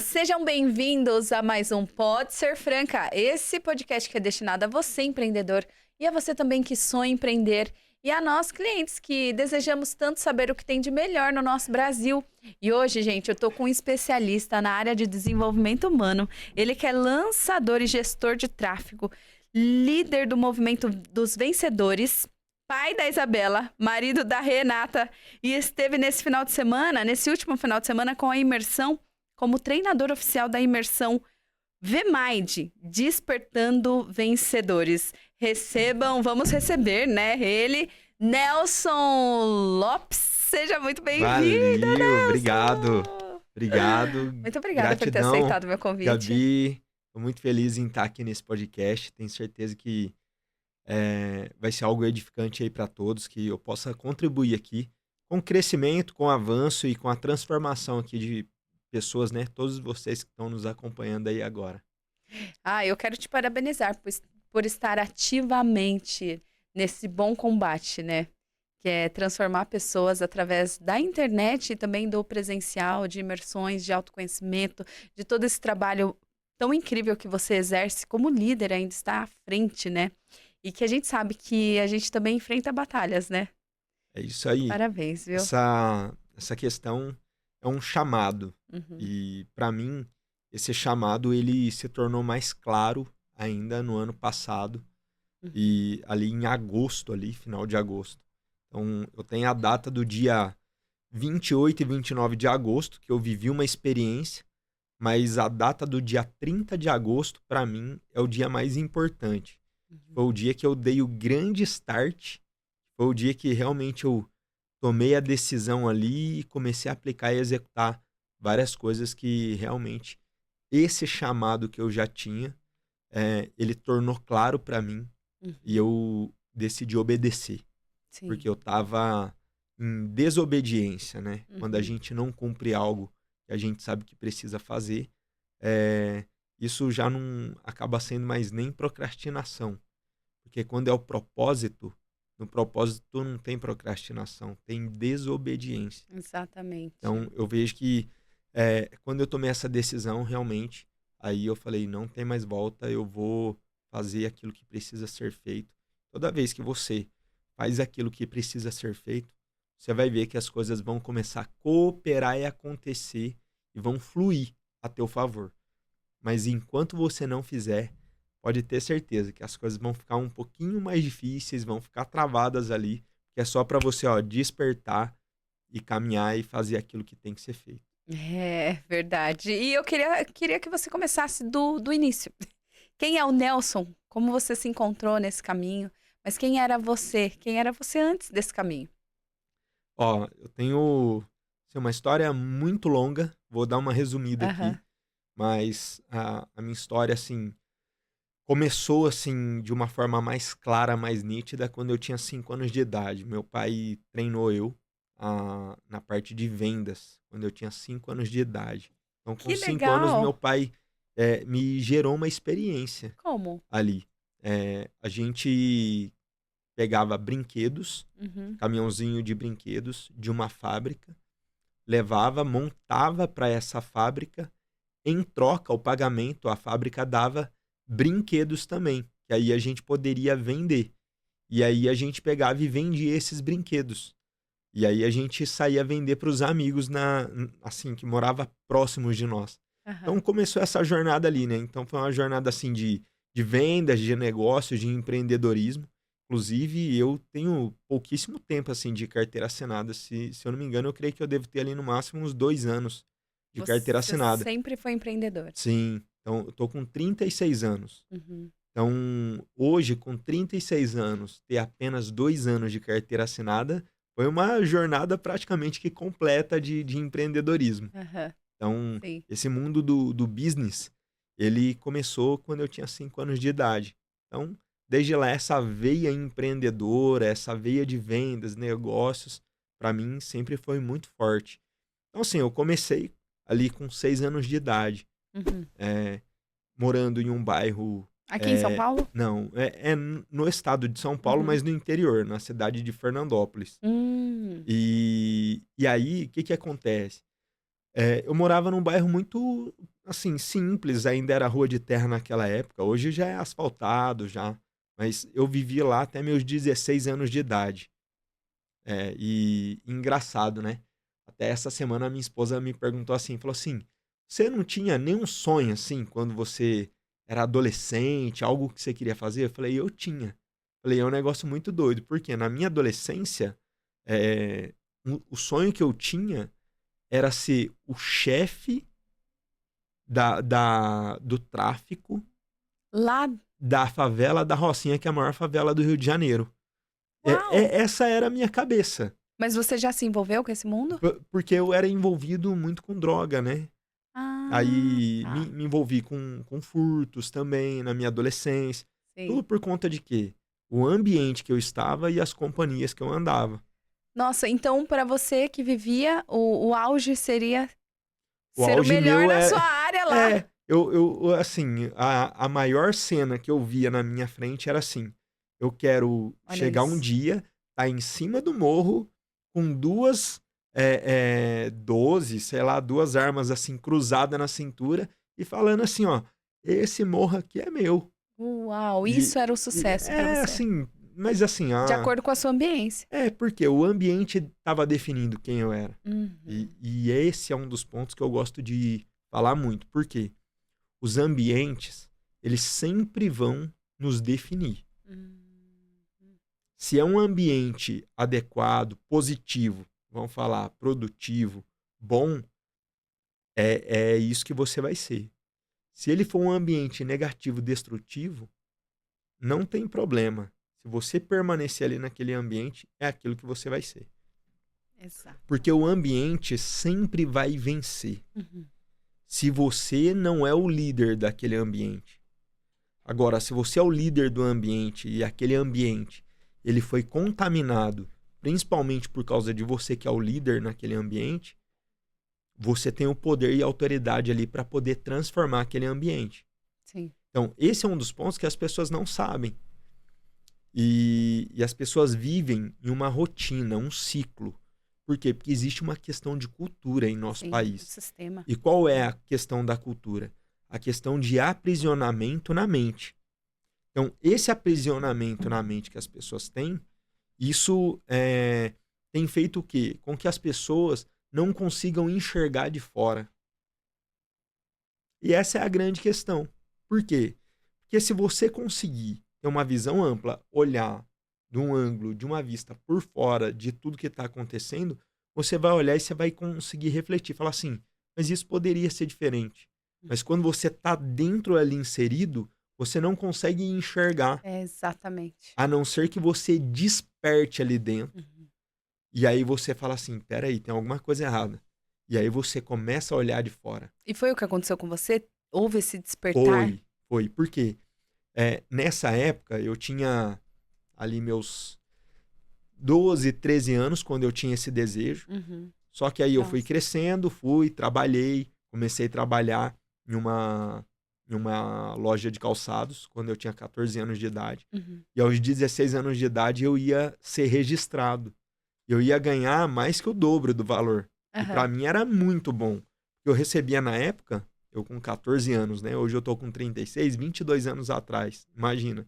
Sejam bem-vindos a mais um Pode Ser Franca, esse podcast que é destinado a você, empreendedor, e a você também que sonha empreender, e a nós, clientes, que desejamos tanto saber o que tem de melhor no nosso Brasil. E hoje, gente, eu tô com um especialista na área de desenvolvimento humano, ele que é lançador e gestor de tráfego, líder do movimento dos vencedores, pai da Isabela, marido da Renata, e esteve nesse último final de semana, com a imersão como treinador oficial da imersão VMind, Despertando Vencedores. Vamos receber, né? Ele, Nelson Lopes. Seja muito bem-vindo, Valeu, Nelson! obrigado. Muito obrigada por ter Gratidão, aceitado o meu convite. Gabi. Estou muito feliz em estar aqui nesse podcast. Tenho certeza que vai ser algo edificante aí para todos, que eu possa contribuir aqui com o crescimento, com o avanço e com a transformação aqui de pessoas, né? Todos vocês que estão nos acompanhando aí agora. Eu quero te parabenizar por estar ativamente nesse bom combate, né? Que é transformar pessoas através da internet e também do presencial, de imersões, de autoconhecimento, de todo esse trabalho tão incrível que você exerce como líder, ainda está à frente, né? E que a gente sabe que a gente também enfrenta batalhas, né? É isso aí. Parabéns, viu? Essa questão é um chamado. Uhum. E para mim, esse chamado ele se tornou mais claro ainda no ano passado. E ali em agosto, final de agosto. Então, eu tenho a data do dia 28 e 29 de agosto, que eu vivi uma experiência, mas a data do dia 30 de agosto, para mim, é o dia mais importante. Foi o dia que eu dei o grande start, foi o dia que realmente eu tomei a decisão ali e comecei a aplicar e executar várias coisas que realmente esse chamado que eu já tinha, ele tornou claro para mim e eu decidi obedecer. Sim. Porque eu estava em desobediência, né? Quando a gente não cumpre algo que a gente sabe que precisa fazer, isso já não acaba sendo mais nem procrastinação. Porque quando é o propósito, no propósito não tem procrastinação, tem desobediência. Exatamente. Então, eu vejo que quando eu tomei essa decisão, realmente, aí eu falei, não tem mais volta, eu vou fazer aquilo que precisa ser feito. Toda vez que você faz aquilo que precisa ser feito, você vai ver que as coisas vão começar a cooperar e acontecer e vão fluir a teu favor. Mas enquanto você não fizer, pode ter certeza que as coisas vão ficar um pouquinho mais difíceis, vão ficar travadas ali, que é só para você despertar e caminhar e fazer aquilo que tem que ser feito. É verdade. E eu queria que você começasse do início. Quem é o Nelson? Como você se encontrou nesse caminho? Mas quem era você? Quem era você antes desse caminho? Eu tenho uma história muito longa, vou dar uma resumida aqui, Aham. mas a minha história, assim, começou, assim, de uma forma mais clara, mais nítida, quando eu tinha 5 anos de idade. Meu pai treinou eu na parte de vendas, quando eu tinha 5 anos de idade. Então, com Que 5 anos, meu legal! pai me gerou uma experiência Como? ali. A gente pegava brinquedos, Uhum. caminhãozinho de brinquedos de uma fábrica, levava, montava para essa fábrica, em troca, o pagamento, a fábrica dava brinquedos também, que aí a gente poderia vender. E aí a gente pegava e vendia esses brinquedos. E aí a gente saía vender para os amigos assim que morava próximos de nós. Aham. Então começou essa jornada ali, né? Então foi uma jornada assim de vendas, de negócios, de empreendedorismo. Inclusive, eu tenho pouquíssimo tempo assim de carteira assinada. Se eu não me engano, eu creio que eu devo ter ali no máximo uns 2 anos de carteira Você assinada. sempre foi empreendedor. Sim, então eu tô com 36 anos. Uhum. Então, hoje, com 36 anos, ter apenas 2 anos de carteira assinada foi uma jornada praticamente que completa de empreendedorismo. Aham. Então, Sim. esse mundo do business, ele começou quando eu tinha 5 anos de idade. Então, desde lá, essa veia empreendedora, essa veia de vendas, negócios, para mim sempre foi muito forte. Então, assim, eu comecei ali com 6 anos de idade, Uhum. eh, morando em um bairro. Aqui em São Paulo? Não, no estado de São Paulo, Uhum. mas no interior, na cidade de Fernandópolis. Hum. E aí, o que que acontece? Eu morava num bairro muito, assim, simples, ainda era rua de terra naquela época, hoje já é asfaltado já, mas eu vivi lá até meus 16 anos de idade. E engraçado, né, até essa semana a minha esposa me perguntou assim, falou assim: "Você não tinha nenhum sonho, assim, quando você era adolescente, algo que você queria fazer?" Eu falei: "Eu tinha". Falei: "É um negócio muito doido", porque na minha adolescência, eh, o sonho que eu tinha era ser o chefe do tráfico Lá, da favela da Rocinha, que é a maior favela do Rio de Janeiro. uau! Essa era a minha cabeça, Mas você já se envolveu com esse mundo? porque eu era envolvido muito com droga, né. Ah, Aí me tá. me envolvi com furtos também na minha adolescência. Sim. Tudo por conta de quê? O ambiente que eu estava e as companhias que eu andava. Nossa, então para você que vivia, o auge seria O ser o auge melhor meu na sua área lá. assim, a maior cena que eu via na minha frente era assim: eu quero Olha chegar um isso. dia, tá em cima do morro com 2, 12, sei lá, 2 armas, assim, cruzada na cintura e falando assim: "Ó, esse morro aqui é meu". Uau, isso era o E sucesso para você. assim, mas assim, De acordo com a sua ambiência. porque o ambiente estava definindo quem eu era. Uhum. E esse é um dos pontos que eu gosto de falar muito. Por quê? Os ambientes, eles sempre vão nos definir. Hum. Se é um ambiente adequado, positivo, vamos falar, produtivo, bom, é isso que você vai ser. Se ele for um ambiente negativo, destrutivo, não tem problema. Se você permanecer ali naquele ambiente, é aquilo que você vai ser. Porque o Exatamente. ambiente sempre vai vencer. Uhum. Se você não é o líder daquele ambiente. Agora, se você é o líder do ambiente e aquele ambiente ele foi contaminado, principalmente por causa de você que é o líder naquele ambiente, você tem o poder e a autoridade ali para poder transformar aquele ambiente. Sim. Então, esse é um dos pontos que as pessoas não sabem. E as pessoas vivem em uma rotina, um ciclo. Por quê? Porque existe uma questão de cultura em nosso Sim, o país. sistema. E qual é a questão da cultura? A questão de aprisionamento na mente. Então, esse aprisionamento na mente que as pessoas têm, isso tem feito o quê? Com que as pessoas não consigam enxergar de fora. E essa é a grande questão. Por quê? Porque se você conseguir ter uma visão ampla, olhar de um ângulo, de uma vista por fora de tudo que está acontecendo, você vai olhar e você vai conseguir refletir, falar assim, mas isso poderia ser diferente. Mas quando você está dentro ali inserido, você não consegue enxergar, É, exatamente. a não ser que você desperte ali dentro. Uhum. E aí você fala assim, peraí, tem alguma coisa errada. E aí você começa a olhar de fora. E foi o que aconteceu com você? Houve esse despertar? Foi. Por quê? Nessa época, eu tinha ali meus 12, 13 anos, quando eu tinha esse desejo. Uhum. Só que aí eu fui Nossa. crescendo, trabalhei, comecei a trabalhar em uma loja de calçados, quando eu tinha 14 anos de idade. Uhum. E aos 16 anos de idade eu ia ser registrado. Eu ia ganhar mais que o dobro do valor. E para Aham. mim era muito bom. Eu recebia na época, eu com 14 anos, né? Hoje eu tô com 36, 22 anos atrás, imagina.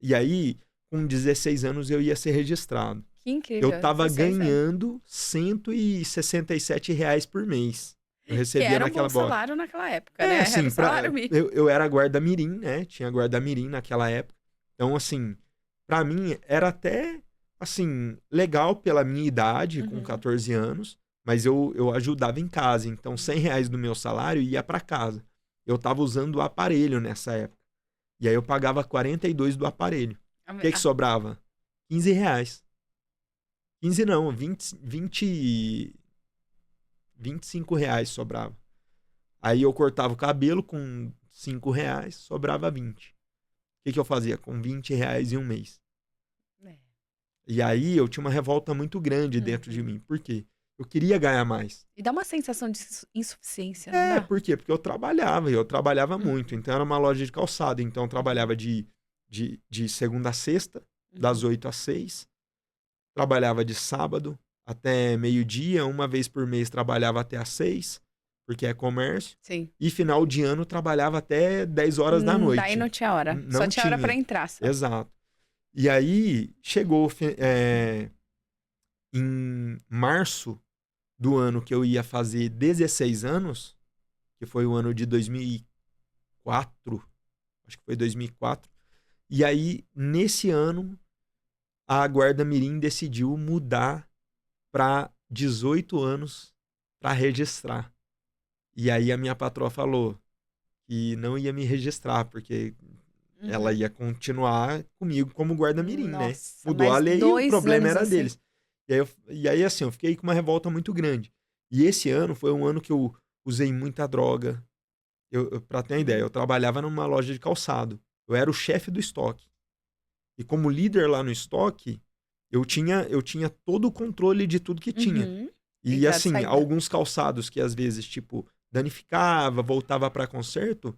E aí, com 16 anos eu ia ser registrado. Que Eu incrível, tava 16 anos. ganhando R$ 167 por mês. Eu Que recebia era um bom naquela bola. salário naquela época, né? Era Assim, o salário mínimo. eu era guarda-mirim, né? Tinha guarda-mirim naquela época. Então, assim, pra mim era até, assim, legal pela minha idade, com Uhum. 14 anos, mas eu ajudava em casa. Então, R$ 100 do meu salário ia pra casa. Eu tava usando o aparelho nessa época. E aí eu pagava 42 do aparelho. O que Ah, sobrava? R$ 15. 15 não, 25 reais sobrava. Aí eu cortava o cabelo com R$ 5, sobrava 20. O que eu fazia com R$ 20 em um mês? é. E aí eu tinha uma revolta muito grande dentro de Uhum. mim. Por quê? Eu queria ganhar mais. E dá uma sensação de insuficiência, não dá? Por quê? Porque eu trabalhava, e eu trabalhava muito. Uhum. Então era uma loja de calçado. Então eu Uhum. trabalhava de segunda a sexta, das Uhum. 8 às 6. Trabalhava de sábado até meio-dia, uma vez por mês trabalhava até às 6. porque é comércio. Sim. E final de ano trabalhava até 10 horas da noite. Daí não tinha hora. Não Só tinha hora tinha. pra entrar. Só. Exato. E aí, chegou em março do ano que eu ia fazer 16 anos, que foi o ano de 2004, acho que foi 2004. E aí, nesse ano, a Guarda Mirim decidiu mudar para 18 anos para registrar. E aí a minha patroa falou que não ia me registrar, porque ela ia continuar comigo como guarda mirim, né? Nossa, Mudou a mas lei e o 2 problema anos era assim. deles. E aí, assim, eu fiquei com uma revolta muito grande. E esse ano foi um ano que eu usei muita droga. Pra ter uma ideia, eu trabalhava numa loja de calçado. Eu era o chefe do estoque. E como líder lá no estoque, eu tinha todo o controle de tudo que tinha. E Entrada e assim, saída. alguns calçados que às vezes, tipo, danificava, voltava para conserto,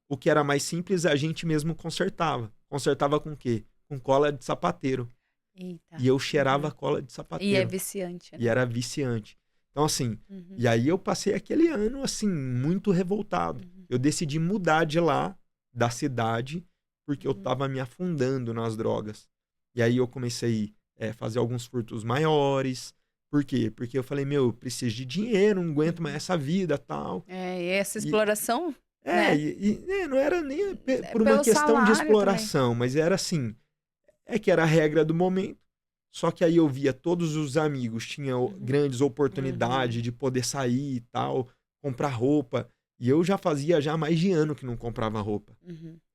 o que era mais simples a gente mesmo consertava. Consertava com o quê? Com cola de sapateiro. Eita. E eu cheirava cola de E é sapateiro. viciante, né? E era viciante. Então, assim, e aí eu passei aquele ano, assim, muito revoltado. Eu decidi mudar de lá, da cidade, porque eu tava me afundando nas drogas. E aí eu comecei a fazer alguns furtos maiores. Por quê? Porque eu falei, meu, eu preciso de dinheiro, não aguento mais essa vida, tal. É, e essa E, exploração, né? não era nem por uma Pelo questão de salário também. exploração, mas era assim, que era a regra do momento. Só que aí eu via todos os amigos tinham grandes oportunidades de poder sair e tal, comprar roupa. E eu já fazia já mais de ano que não comprava roupa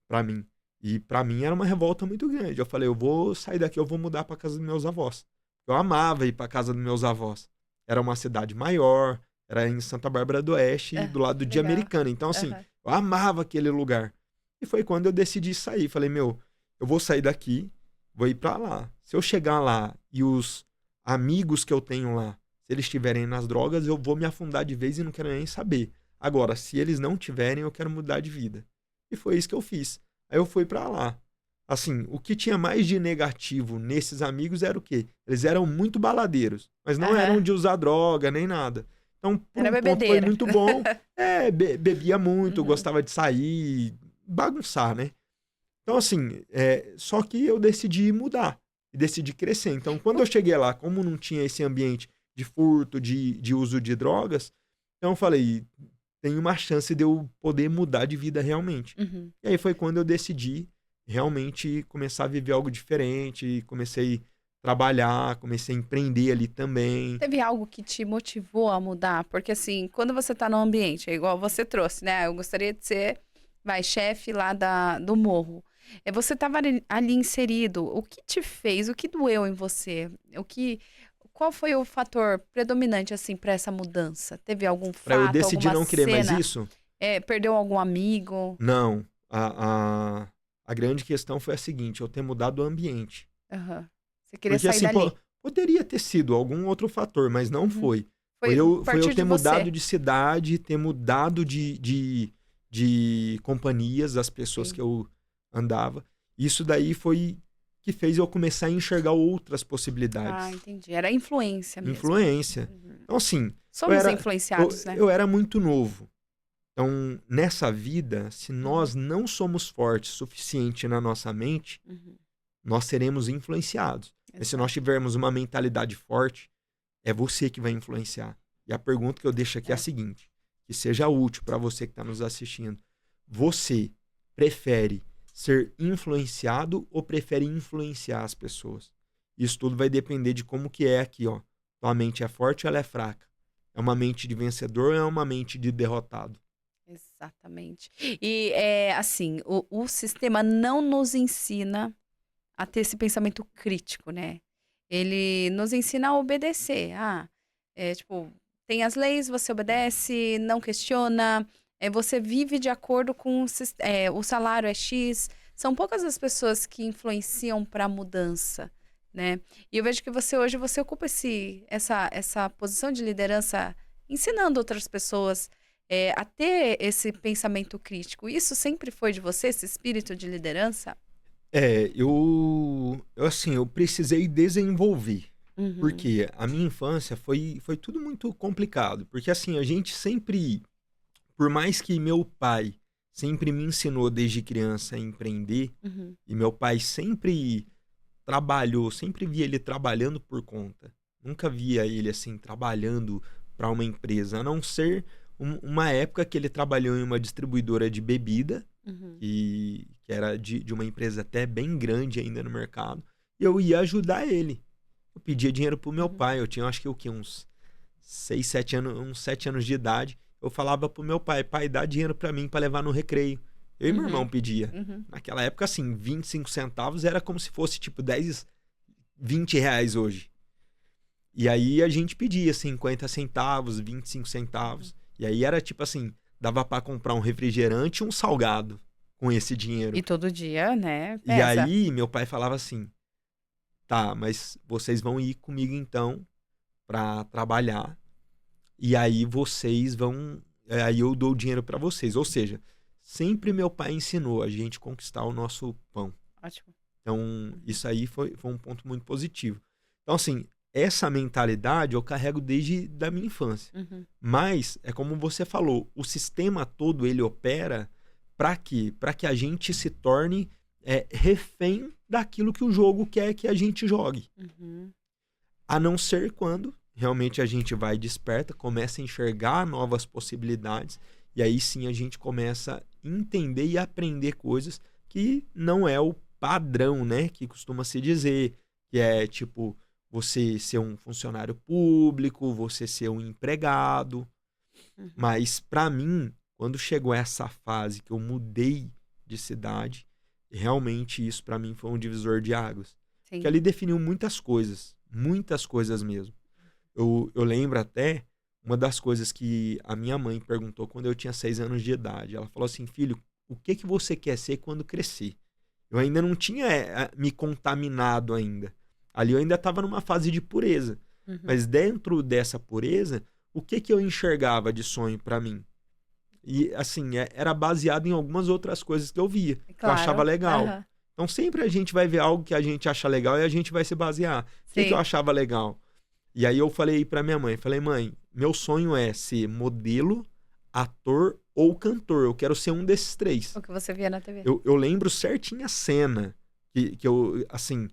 pra mim. E pra mim era uma revolta muito grande. Eu falei, eu vou sair daqui, eu vou mudar pra casa dos meus avós. Eu amava ir pra casa dos meus avós. Era uma cidade maior, era em Santa Bárbara do Oeste, do lado de legal. Americana. Então, assim, eu amava aquele lugar. E foi quando eu decidi sair. Falei, meu, eu vou sair daqui, vou ir pra lá. Se eu chegar lá e os amigos que eu tenho lá, se eles estiverem nas drogas, eu vou me afundar de vez e não quero nem saber. Agora, se eles não tiverem, eu quero mudar de vida. E foi isso que eu fiz. Aí eu fui pra lá. Assim, o que tinha mais de negativo nesses amigos era o quê? Eles eram muito baladeiros, mas não eram de usar droga nem nada. Então, por Era um ponto foi bebedeira. muito bom. Bebia muito, gostava de sair, bagunçar, né? Então, assim, só que eu decidi mudar e decidi crescer. Então, quando eu cheguei lá, como não tinha esse ambiente de furto, de uso de drogas, então eu falei, tem uma chance de eu poder mudar de vida realmente. E aí foi quando eu decidi realmente começar a viver algo diferente, comecei a trabalhar, comecei a empreender ali também. Teve algo que te motivou a mudar? Porque assim, quando você tá no ambiente, é igual você trouxe, né? Eu gostaria de ser, chefe lá do morro. Você estava ali inserido. O que te fez? O que doeu em você? Qual foi o fator predominante, assim, para essa mudança? Teve algum Pra eu fato, decidir alguma não querer mais cena? isso? Perdeu algum amigo? Não. A grande questão foi a seguinte, eu ter mudado o ambiente. Você queria Porque sair assim, dali? poderia ter sido algum outro fator, mas não foi. Foi Foi partir eu de ter você. mudado de cidade, ter mudado de companhias, as pessoas Sim. que eu andava. Isso daí foi que fez eu começar a enxergar outras possibilidades. Ah, entendi. Era influência mesmo. Influência. Então, assim, Somos influenciados, né? eu era muito novo. Então, nessa vida, se nós não somos fortes o suficiente na nossa mente, nós seremos influenciados. Mas se nós tivermos uma mentalidade forte, é você que vai influenciar. E a pergunta que eu deixo aqui é a seguinte, que seja útil para você que está nos assistindo. Você prefere ser influenciado ou prefere influenciar as pessoas? Isso tudo vai depender de como que é aqui, ó. Tua mente é forte ou ela é fraca? É uma mente de vencedor ou é uma mente de derrotado? Exatamente. E assim, o sistema não nos ensina a ter esse pensamento crítico, né? Ele nos ensina a obedecer. Tipo, tem as leis, você obedece, não questiona, você vive de acordo com o salário é X. São poucas as pessoas que influenciam para a mudança, né? E eu vejo que hoje você ocupa essa posição de liderança, ensinando outras pessoas a ter esse pensamento crítico. Isso sempre foi de você, esse espírito de liderança? Eu precisei desenvolver. Porque a minha infância foi tudo muito complicado. Porque, assim, a gente sempre por mais que meu pai sempre me ensinou desde criança a empreender, e meu pai sempre trabalhou, sempre via ele trabalhando por conta. Nunca via ele assim trabalhando para uma empresa, a não ser uma época que ele trabalhou em uma distribuidora de bebida, Uhum. que era de uma empresa até bem grande ainda no mercado, e eu ia ajudar ele. Eu pedia dinheiro pro meu Uhum. pai, eu tinha acho que o quê? Uns 6, 7 anos, uns 7 anos de idade. Eu falava pro meu pai, pai, dá dinheiro pra mim pra levar no recreio. Eu e meu irmão Uhum. pedia. Uhum. Naquela época, assim, 25 centavos era como se fosse tipo 10, 20 reais hoje. E aí a gente pedia 50 centavos, 25 centavos. E aí era tipo assim, dava pra comprar um refrigerante e um salgado com esse dinheiro. E todo dia, né? E Pesa. aí meu pai falava assim, tá, mas vocês vão ir comigo então pra trabalhar. E aí vocês vão. Aí eu dou o dinheiro pra vocês. Ou seja, sempre meu pai ensinou a gente conquistar o nosso pão. Ótimo. Então, Uhum. isso aí foi um ponto muito positivo. Então, assim, essa mentalidade eu carrego desde da minha infância. Uhum. Mas, é como você falou, o sistema todo ele opera para quê? Para que a gente se torne refém daquilo que o jogo quer que a gente jogue. Uhum. A não ser quando realmente a gente vai e desperta, começa a enxergar novas possibilidades, e aí sim a gente começa a entender e aprender coisas que não é o padrão, né? Que costuma se dizer, que é tipo você ser um funcionário público, você ser um empregado. Uhum. Mas para mim, quando chegou essa fase que eu mudei de cidade, realmente isso para mim foi um divisor de águas. Que Sim. ali definiu muitas coisas mesmo. Eu lembro até uma das coisas que a minha mãe perguntou quando eu tinha 6 anos de idade. Ela falou assim, filho, o que que você quer ser quando crescer? Eu ainda não tinha me contaminado ainda. Ali eu ainda estava numa fase de pureza. Uhum. Mas dentro dessa pureza, o que que eu enxergava de sonho para mim? E assim, era baseado em algumas outras coisas que eu via, que eu achava Claro. legal. Aham. Então sempre a gente vai ver algo que a gente acha legal e a gente vai se basear. O que que eu Sim. achava legal? E aí eu falei pra minha mãe, falei, mãe, meu sonho é ser modelo, ator ou cantor. Eu quero ser um desses três. O que você via na TV. Eu lembro certinho a cena que eu, assim,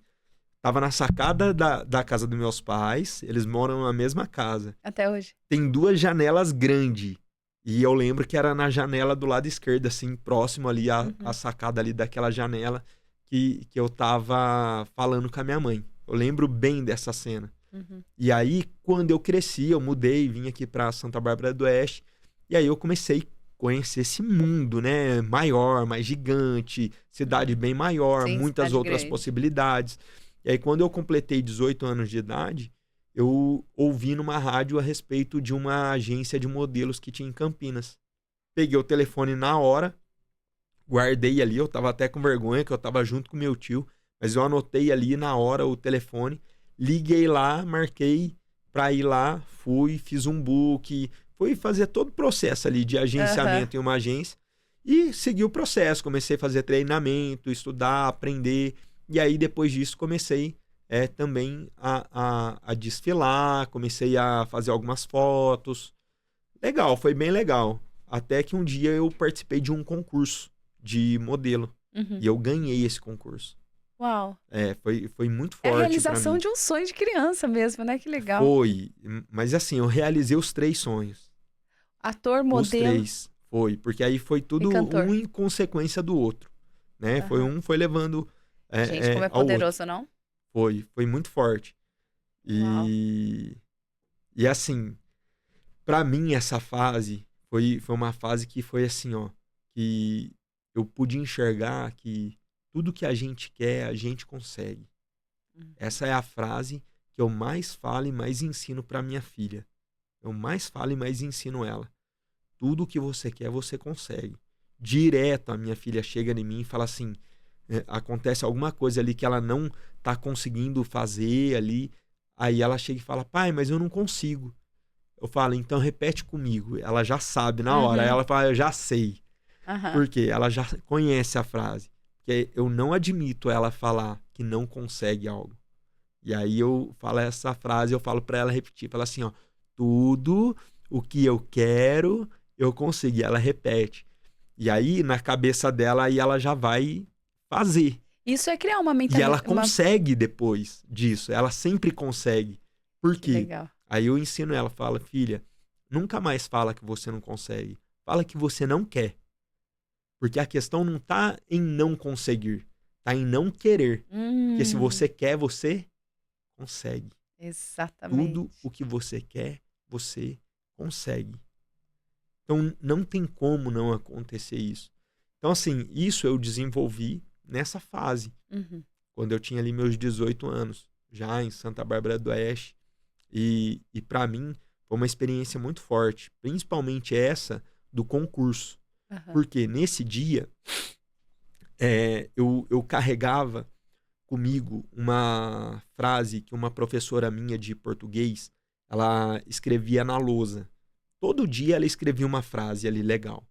tava na sacada da casa dos meus pais, eles moram na mesma casa. Até hoje. Tem duas janelas grandes. E eu lembro que era na janela do lado esquerdo, assim, próximo ali, a Uhum. sacada ali daquela janela que eu tava falando com a minha mãe. Eu lembro bem dessa cena. Uhum. E aí, quando eu cresci, eu mudei, vim aqui pra Santa Bárbara do Oeste. E aí eu comecei a conhecer esse mundo, né? Maior, mais gigante, cidade Uhum. bem maior, Sim, muitas cidade outras grande. possibilidades. E aí, quando eu completei 18 anos de idade, eu ouvi numa rádio a respeito de uma agência de modelos que tinha em Campinas. Peguei o telefone na hora, guardei ali, eu tava até com vergonha, que eu tava junto com meu tio, mas eu anotei ali na hora o telefone, liguei lá, marquei pra ir lá, fui, fiz um book, fui fazer todo o processo ali de Aham. agenciamento em uma agência e segui o processo, comecei a fazer treinamento, estudar, aprender, e aí depois disso comecei também a desfilar, comecei a fazer algumas fotos. Legal, foi bem legal. Até que um dia eu participei de um concurso de modelo. Uhum. E eu ganhei esse concurso. Uau. Foi muito É a forte pra realização mim. de um sonho de criança mesmo, né? Que legal. Foi. Mas assim, eu realizei os 3 sonhos. Ator, Os modelo 3. Foi. Porque aí foi e tudo cantor. um em consequência do outro. Né? Foi Aham. um foi levando Gente, como é ao outro. poderoso, não? Foi muito forte. Uau. E assim, pra mim essa fase foi uma fase que foi assim, ó, que eu pude enxergar que tudo que a gente quer, a gente consegue. Uhum. Essa é a frase que eu mais falo e mais ensino pra minha filha. Eu mais falo e mais ensino ela. Tudo que você quer, você consegue. Direto a minha filha chega em mim e fala assim, acontece alguma coisa ali que ela não tá conseguindo fazer ali, aí ela chega e fala, pai, mas eu não consigo. Eu falo, então repete comigo. Ela já sabe na hora. Aí Uhum. ela fala, eu já sei. Aham. Por quê? Ela já conhece a frase. Porque eu não admito ela falar que não consegue algo. E aí eu falo essa frase, eu falo pra ela repetir. Fala assim, ó. Tudo o que eu quero, eu consigo. E ela repete. E aí, na cabeça dela, aí ela já vai fazer. Isso é criar uma E mentalidade. ela consegue depois disso. Ela sempre consegue. Por Que quê? legal. Aí eu ensino ela, fala, filha, nunca mais fala que você não consegue. Fala que você não quer. Porque a questão não tá em não conseguir. Tá em não querer. Porque se você quer, você consegue. Exatamente. Tudo o que você quer, você consegue. Então, não tem como não acontecer isso. Então, assim, isso eu desenvolvi nessa fase. Quando eu tinha ali meus 18 anos, já em Santa Bárbara do Oeste. E para mim, foi uma experiência muito forte. Principalmente essa do concurso. Porque nesse dia, eu carregava comigo uma frase que uma professora minha de português, ela escrevia na lousa. Todo dia ela escrevia uma frase ali legal.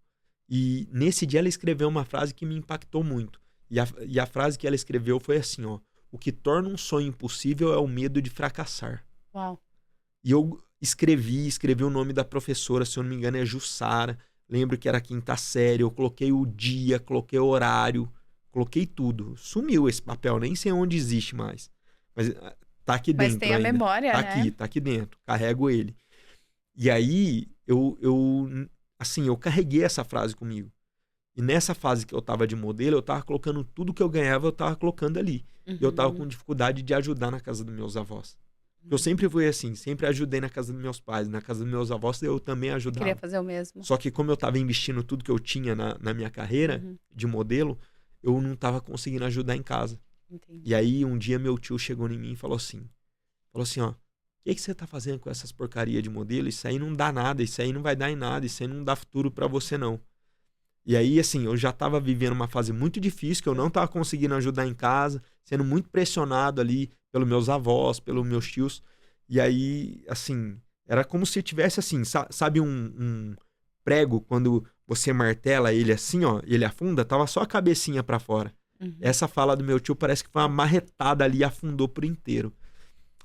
E nesse dia ela escreveu uma frase que me impactou muito. E a frase que ela escreveu foi assim, ó: o que torna um sonho impossível é o medo de fracassar. Uau. E eu escrevi o nome da professora, se eu não me engano é Jussara. Lembro que era a 5ª série, eu coloquei o dia, coloquei o horário, coloquei tudo. Sumiu esse papel, nem sei onde existe mais. Mas tá aqui dentro. Mas tem a ainda. memória, tá né? Tá aqui dentro. Carrego ele. E aí, eu carreguei essa frase comigo. E nessa fase que eu tava de modelo, eu tava colocando tudo que eu ganhava, eu tava colocando ali. E eu tava com dificuldade de ajudar na casa dos meus avós. Eu sempre fui assim, sempre ajudei na casa dos meus pais. Na casa dos meus avós eu também ajudava. Queria fazer o mesmo. Só que como eu tava investindo tudo que eu tinha na minha carreira de modelo, eu não tava conseguindo ajudar em casa. Entendi. E aí um dia meu tio chegou em mim e falou assim, ó, o que você tá fazendo com essas porcarias de modelo? Isso aí não dá nada, isso aí não vai dar em nada, isso aí não dá futuro pra você não. E aí, assim, eu já tava vivendo uma fase muito difícil, que eu não tava conseguindo ajudar em casa, sendo muito pressionado ali pelos meus avós, pelos meus tios. E aí, assim, era como se tivesse, assim, sabe um prego, quando você martela ele assim, ó, ele afunda, tava só a cabecinha pra fora. Essa fala do meu tio parece que foi uma marretada ali e afundou por inteiro.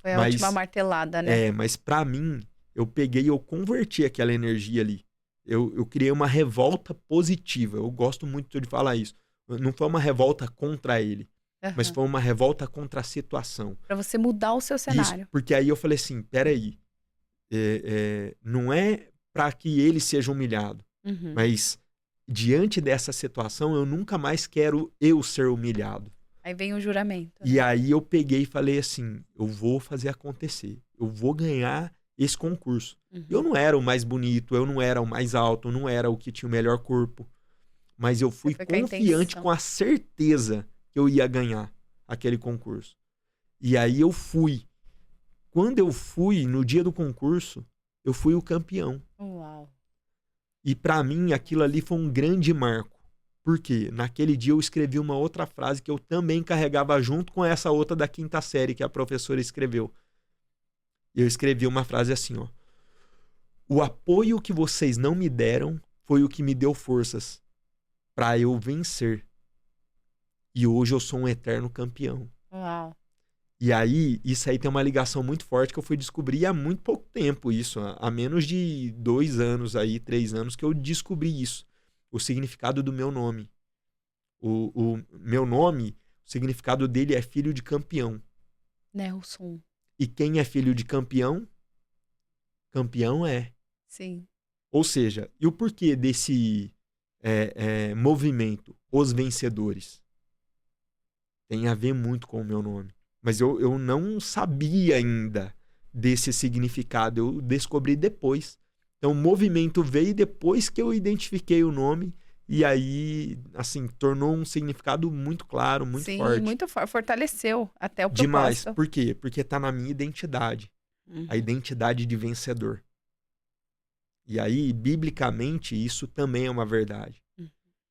Foi a última martelada, né? Mas pra mim, eu peguei e eu converti aquela energia ali. Eu criei uma revolta positiva. Eu gosto muito de falar isso. Não foi uma revolta contra ele, mas foi uma revolta contra a situação. Pra você mudar o seu cenário. Isso, porque aí eu falei assim, peraí, não é pra que ele seja humilhado, mas diante dessa situação eu nunca mais quero eu ser humilhado. Aí vem o juramento. E né? aí eu peguei e falei assim, eu vou fazer acontecer. Eu vou ganhar esse concurso. Eu não era o mais bonito, eu não era o mais alto, eu não era o que tinha o melhor corpo. Mas eu fui confiante com a certeza que eu ia ganhar aquele concurso. E aí eu fui. Quando eu fui, no dia do concurso, eu fui o campeão. Uau. E pra mim aquilo ali foi um grande marco. Por quê? Naquele dia eu escrevi uma outra frase que eu também carregava junto com essa outra da 5ª série que a professora escreveu. Eu escrevi uma frase assim, ó: o apoio que vocês não me deram foi o que me deu forças para eu vencer. E hoje eu sou um eterno campeão. Uau. E aí, isso aí tem uma ligação muito forte que eu fui descobrir há muito pouco tempo isso. Há menos de 2 anos aí, 3 anos que eu descobri isso. O significado do meu nome. O meu nome, o significado dele é filho de campeão. Nelson. E quem é filho de campeão? Campeão é. Sim. Ou seja, e o porquê desse movimento, os vencedores? Tem a ver muito com o meu nome. Mas eu não sabia ainda desse significado. Eu descobri depois. Então o movimento veio depois que eu identifiquei o nome. E aí, assim, tornou um significado muito claro, muito forte. Sim, muito forte. Fortaleceu até o propósito. Demais. Por quê? Porque tá na minha identidade. A identidade de vencedor. E aí, biblicamente, isso também é uma verdade.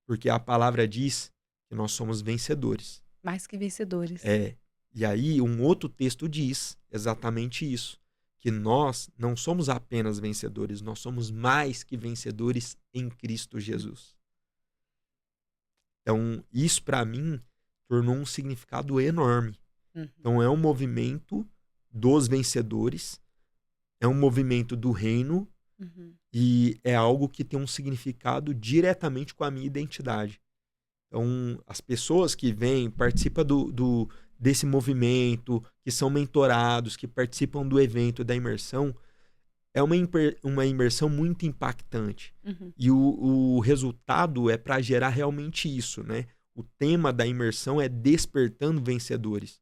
Porque a palavra diz que nós somos vencedores. Mais que vencedores. E aí, um outro texto diz exatamente isso. Que nós não somos apenas vencedores, nós somos mais que vencedores em Cristo Jesus. Então, isso para mim tornou um significado enorme. Então, é um movimento dos vencedores, é um movimento do reino Uhum. E é algo que tem um significado diretamente com a minha identidade. Então, as pessoas que vêm, participam desse movimento, que são mentorados, que participam do evento, da imersão, é uma imersão muito impactante. Uhum. E o resultado é para gerar realmente isso, né? O tema da imersão é despertando vencedores.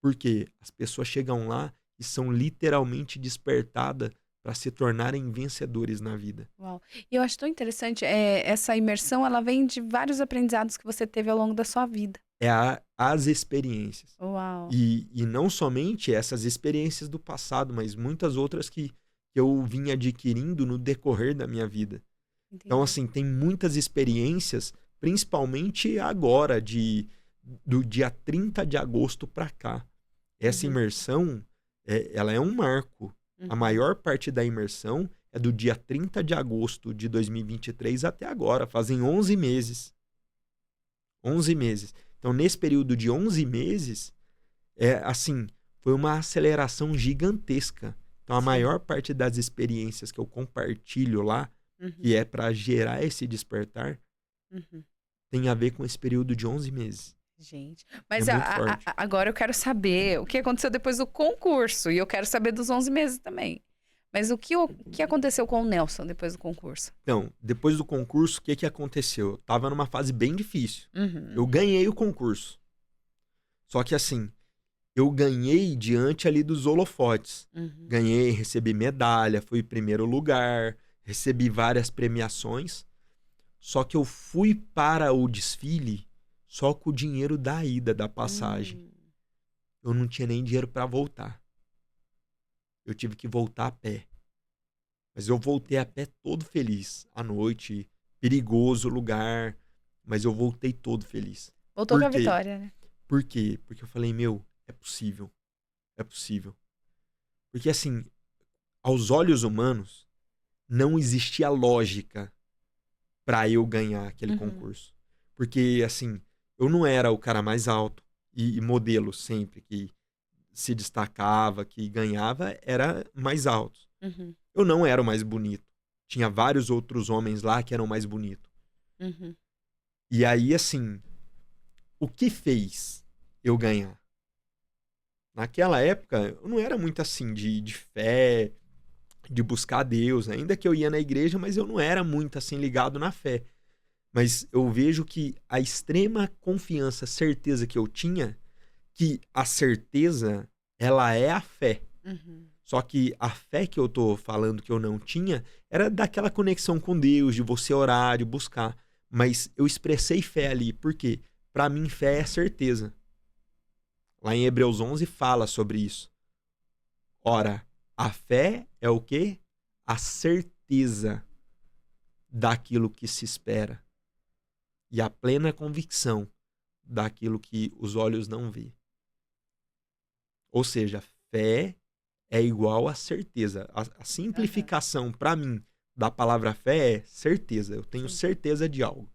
Porque as pessoas chegam lá e são literalmente despertadas para se tornarem vencedores na vida. Uau. E eu acho tão interessante, essa imersão, ela vem de vários aprendizados que você teve ao longo da sua vida. É as experiências. Uau. E não somente essas experiências do passado, mas muitas outras que eu vim adquirindo no decorrer da minha vida. Então, Entendi. assim, tem muitas experiências, principalmente agora, do dia 30 de agosto para cá. Essa Uhum. imersão, ela é um marco. A Uhum. maior parte da imersão é do dia 30 de agosto de 2023 até agora. Fazem 11 meses. 11 meses. Então, nesse período de 11 meses, assim, foi uma aceleração gigantesca. Então, a Sim. maior parte das experiências que eu compartilho lá, Uhum. que é para gerar esse despertar, Uhum. tem a ver com esse período de 11 meses. Gente, mas É muito forte. agora eu quero saber o que aconteceu depois do concurso. E eu quero saber dos 11 meses também. Mas o que aconteceu com o Nelson depois do concurso? Então, depois do concurso, o que aconteceu? Eu tava numa fase bem difícil. Uhum. Eu ganhei o concurso. Só que assim, eu ganhei diante ali dos holofotes. Uhum. Ganhei, recebi medalha, fui em primeiro lugar, recebi várias premiações. Só que eu fui para o desfile só com o dinheiro da ida, da passagem. Eu não tinha nem dinheiro para voltar. Eu tive que voltar a pé. Mas eu voltei a pé todo feliz. À noite, perigoso lugar, mas eu voltei todo feliz. Voltou com a Por quê? vitória, né? Por quê? Porque eu falei, meu, é possível. É possível. Porque assim, aos olhos humanos, não existia lógica para eu ganhar aquele Uhum. concurso. Porque assim, eu não era o cara mais alto e modelo sempre que se destacava, que ganhava, era mais alto. Uhum. Eu não era o mais bonito. Tinha vários outros homens lá que eram mais bonitos. Uhum. E aí, assim, o que fez eu ganhar? Naquela época, eu não era muito assim de fé, de buscar Deus. Ainda que eu ia na igreja, mas eu não era muito assim ligado na fé. Mas eu vejo que a extrema confiança, certeza que eu tinha, que a certeza, ela é a fé. Uhum. Só que a fé que eu tô falando que eu não tinha era daquela conexão com Deus, de você orar, de buscar. Mas eu expressei fé ali, por quê? Pra mim, fé é certeza. Lá em Hebreus 11 fala sobre isso. Ora, a fé é o quê? A certeza daquilo que se espera. E a plena convicção daquilo que os olhos não vê. Ou seja, fé é igual a certeza. A simplificação, para mim, da palavra fé é certeza. Eu tenho Sim. certeza de algo.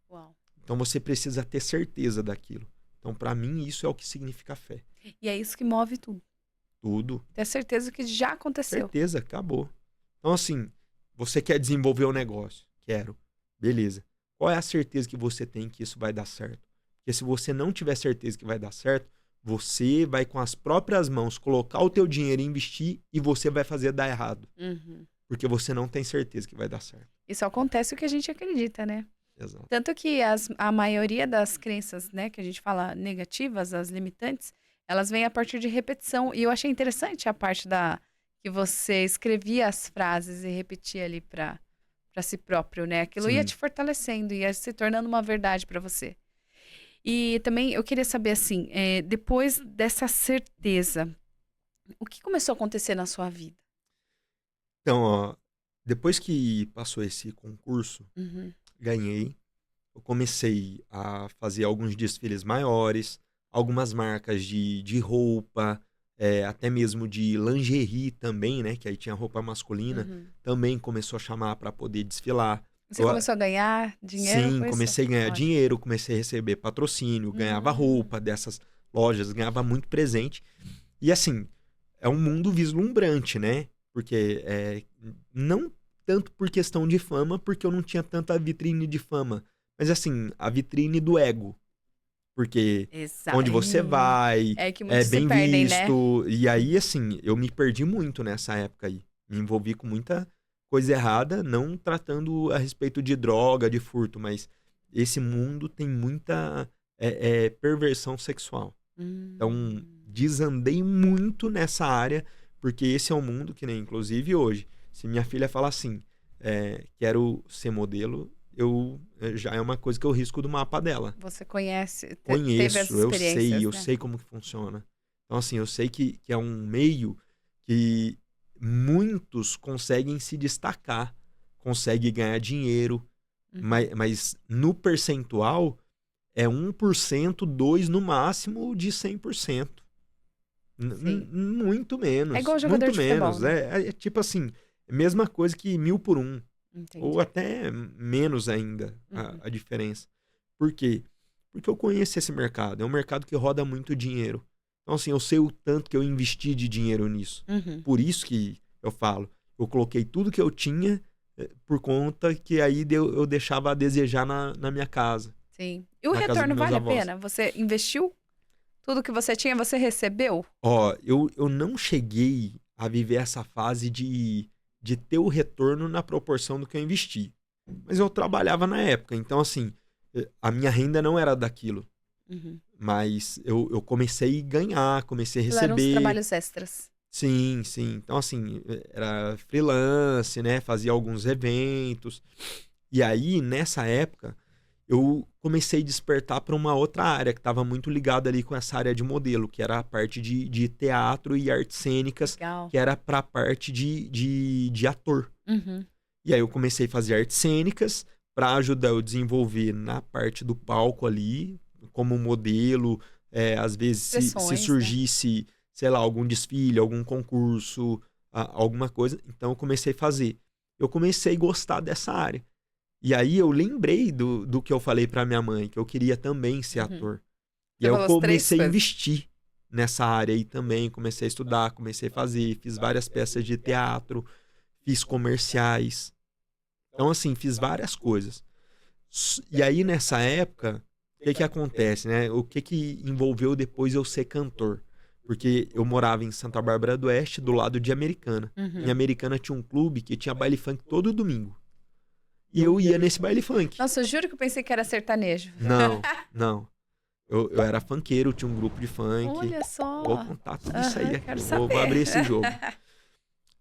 Uau. Então você precisa ter certeza daquilo. Então, para mim, isso é o que significa fé. E é isso que move tudo. Tudo. Ter certeza que já aconteceu. Certeza, acabou. Então, assim, você quer desenvolver o negócio? Quero. Beleza. Qual é a certeza que você tem que isso vai dar certo? Porque se você não tiver certeza que vai dar certo, você vai com as próprias mãos colocar o teu dinheiro e investir e você vai fazer dar errado. Uhum. Porque você não tem certeza que vai dar certo. Isso acontece o que a gente acredita, né? Exato. Tanto que a maioria das crenças, né, que a gente fala negativas, as limitantes, elas vêm a partir de repetição. E eu achei interessante a parte que você escrevia as frases e repetia ali para si próprio, né? Aquilo ia Sim. te fortalecendo, ia se tornando uma verdade para você. E também eu queria saber, assim, depois dessa certeza, o que começou a acontecer na sua vida? Então, ó, depois que passou esse concurso, Uhum. ganhei. Eu comecei a fazer alguns desfiles maiores, algumas marcas de roupa, até mesmo de lingerie também, né? Que aí tinha roupa masculina. Uhum. Também começou a chamar para poder desfilar. Você começou a ganhar dinheiro Sim, com isso? comecei a ganhar Ótimo. dinheiro, comecei a receber patrocínio, ganhava roupa dessas lojas, ganhava muito presente. E assim, é um mundo vislumbrante, né? Porque não tanto por questão de fama, porque eu não tinha tanta vitrine de fama. Mas assim, a vitrine do ego. Porque onde você vai, É que é muitos se bem perdem, né? visto. E aí, assim, eu me perdi muito nessa época aí. Me envolvi com muita coisa errada, não tratando a respeito de droga, de furto, mas esse mundo tem muita perversão sexual. Então, desandei muito nessa área, porque esse é um mundo que nem, inclusive hoje, se minha filha fala assim, quero ser modelo, já é uma coisa que eu risco do mapa dela. Você conhece, teve essas Conheço, experiências, eu né? sei como que funciona. Então, assim, eu sei que é um meio que muitos conseguem se destacar, conseguem ganhar dinheiro, mas no percentual é 1%, 2% no máximo de 100%. Sim. Muito menos. É igual jogador muito de futebol, menos. né? É tipo assim, mesma coisa que 1000 por 1. Entendi. Ou até menos ainda a diferença. Por quê? Porque eu conheço esse mercado. É um mercado que roda muito dinheiro. Então, assim, eu sei o tanto que eu investi de dinheiro nisso. Por isso que eu falo. Eu coloquei tudo que eu tinha por conta que aí eu deixava a desejar na minha casa. Sim. E o Na casa retorno dos meus vale a avós. pena? Você investiu tudo que você tinha, você recebeu? Ó, eu não cheguei a viver essa fase de ter o retorno na proporção do que eu investi. Mas eu trabalhava na época, então assim, a minha renda não era daquilo. Mas eu comecei a ganhar, comecei a Fizeram uns receber. trabalhos extras. Sim, sim. Então assim, era freelance, né? Fazia alguns eventos. E aí, nessa época, eu comecei a despertar para uma outra área que estava muito ligada ali com essa área de modelo, que era a parte de teatro e artes cênicas, Legal. que era para a parte de ator. E aí eu comecei a fazer artes cênicas para ajudar eu a desenvolver na parte do palco ali, como modelo. Às vezes, se Expressões, surgisse, sei lá, algum desfile, algum concurso, alguma coisa, então eu comecei a fazer. Eu comecei a gostar dessa área. E aí eu lembrei do que eu falei pra minha mãe, que eu queria também ser ator. E Você aí eu falou as três comecei a coisas. investir nessa área aí também, comecei a estudar, comecei a fazer, fiz várias peças de teatro, fiz comerciais. Então assim, fiz várias coisas. E aí nessa época, o que que acontece, né? O que que envolveu depois eu ser cantor? Porque eu morava em Santa Bárbara do Oeste, do lado de Americana. Em Americana tinha um clube que tinha baile funk todo domingo. E eu ia nesse baile funk. Nossa, eu juro que eu pensei que era sertanejo. Não, não. Eu era funkeiro, tinha um grupo de funk. Olha só. Vou contar tudo isso aí aqui. Quero Vou saber. abrir esse jogo.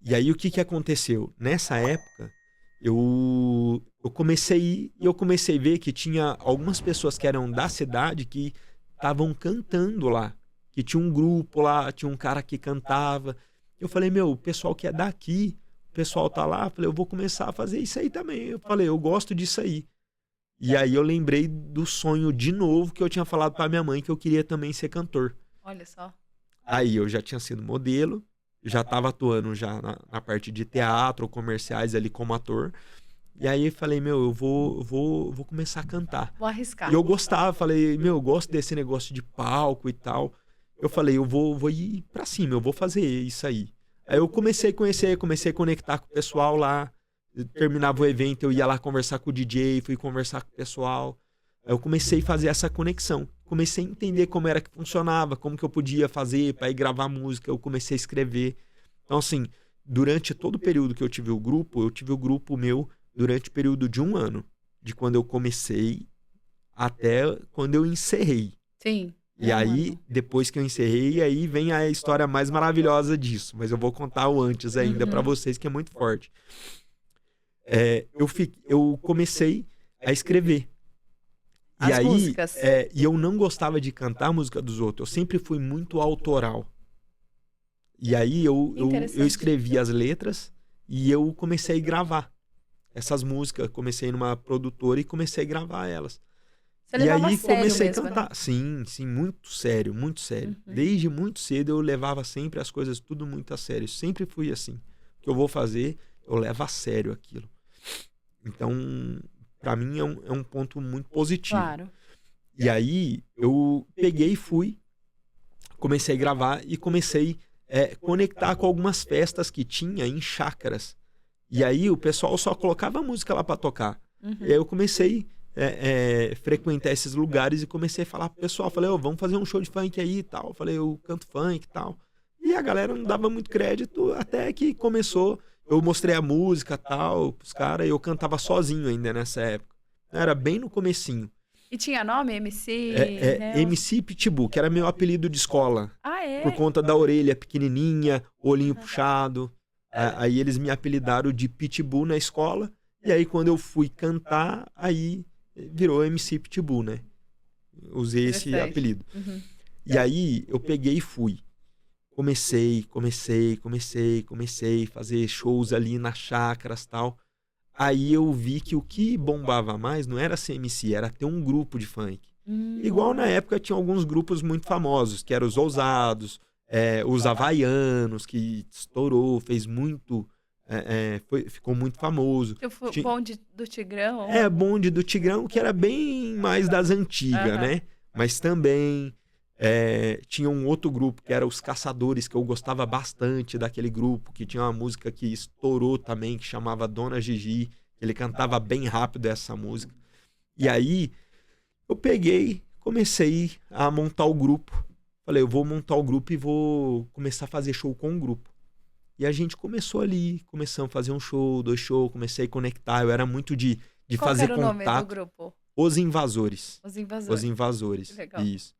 E aí, o que que aconteceu? Nessa época, eu comecei a ir e eu comecei a ver que tinha algumas pessoas que eram da cidade que estavam cantando lá. Que tinha um grupo lá, tinha um cara que cantava. Eu falei, meu, o pessoal que é daqui, o pessoal tá lá. Eu falei, eu vou começar a fazer isso aí também. Eu falei, eu gosto disso aí. E aí eu lembrei do sonho de novo que eu tinha falado pra minha mãe que eu queria também ser cantor. Olha só. Aí eu já tinha sido modelo, já estava atuando já na parte de teatro, comerciais ali como ator. E aí eu falei, meu, eu vou começar a cantar. Vou arriscar. E eu gostava, falei, meu, eu gosto desse negócio de palco e tal. Eu falei, eu vou ir pra cima, eu vou fazer isso aí. Aí eu comecei a conhecer, comecei a conectar com o pessoal lá. Terminava o evento, eu ia lá conversar com o DJ, fui conversar com o pessoal. Aí eu comecei a fazer essa conexão. Comecei a entender como era que funcionava, como que eu podia fazer para ir gravar música. Eu comecei a escrever. Então, assim, durante todo o período que eu tive o grupo meu durante o período de 1 ano. De quando eu comecei até quando eu encerrei. Sim. E aí, depois que eu encerrei, aí vem a história mais maravilhosa disso. Mas eu vou contar o antes ainda para vocês, que é muito forte. Eu comecei a escrever. E As aí, músicas. e eu não gostava de cantar a música dos outros. Eu sempre fui muito autoral. E aí eu Interessante. escrevi as letras e eu comecei a gravar essas músicas. Comecei numa produtora e comecei a gravar elas. Você E levava aí a sério comecei mesmo, a cantar. né? Sim, sim, muito sério, muito sério. Desde muito cedo eu levava sempre as coisas tudo muito a sério. Sempre fui assim. O que eu vou fazer, eu levo a sério aquilo. Então, pra mim é um ponto muito positivo. Claro. E aí eu peguei e fui, comecei a gravar e comecei conectar com algumas festas que tinha em chácaras. E aí o pessoal só colocava música lá para tocar. E aí eu comecei frequentar esses lugares e comecei a falar pro pessoal. Falei, vamos fazer um show de funk aí e tal. Falei, eu canto funk e tal. E a galera não dava muito crédito até que começou. Eu mostrei a música e tal pros caras e eu cantava sozinho ainda nessa época. Era bem no comecinho. E tinha nome? MC? MC Pitbull, que era meu apelido de escola. Ah, é? Por conta da orelha pequenininha, olhinho puxado. Aí eles me apelidaram de Pitbull na escola. E aí quando eu fui cantar, aí virou MC Pitbull, né? Usei esse apelido. E aí eu peguei e fui. Comecei a fazer shows ali nas chácaras e tal. Aí eu vi que o que bombava mais não era ser MC, era ter um grupo de funk. Igual na época tinha alguns grupos muito famosos, que eram os Ousados, os Havaianos, que estourou, fez muito, ficou muito famoso. O Bonde do Tigrão? Bonde do Tigrão, que era bem mais das antigas, né? Mas também tinha um outro grupo, que era os Caçadores, que eu gostava bastante daquele grupo, que tinha uma música que estourou também, que chamava Dona Gigi, que ele cantava bem rápido essa música. E aí, eu peguei, comecei a montar o grupo. Falei, eu vou montar o grupo e vou começar a fazer show com o grupo. E a gente começou ali, começamos a fazer um show, 2 shows, comecei a conectar. Eu era muito de fazer contato. Qual era o nome do grupo? Os Invasores. Os Invasores, legal. Isso.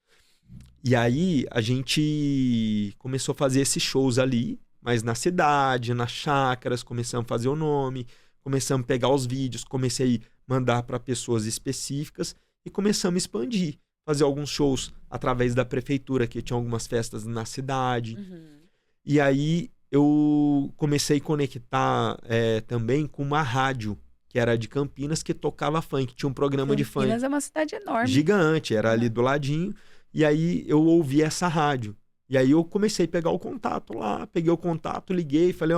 E aí, a gente começou a fazer esses shows ali, mas na cidade, nas chácaras, começamos a fazer o nome, começamos a pegar os vídeos, comecei a mandar para pessoas específicas e começamos a expandir. Fazer alguns shows através da prefeitura, que tinha algumas festas na cidade. E aí, eu comecei a conectar também com uma rádio, que era de Campinas, que tocava funk. Tinha um programa de funk. Campinas é uma cidade enorme. Gigante, era ali do ladinho. E aí eu ouvi essa rádio. E aí eu comecei a pegar o contato lá, peguei o contato, liguei, falei,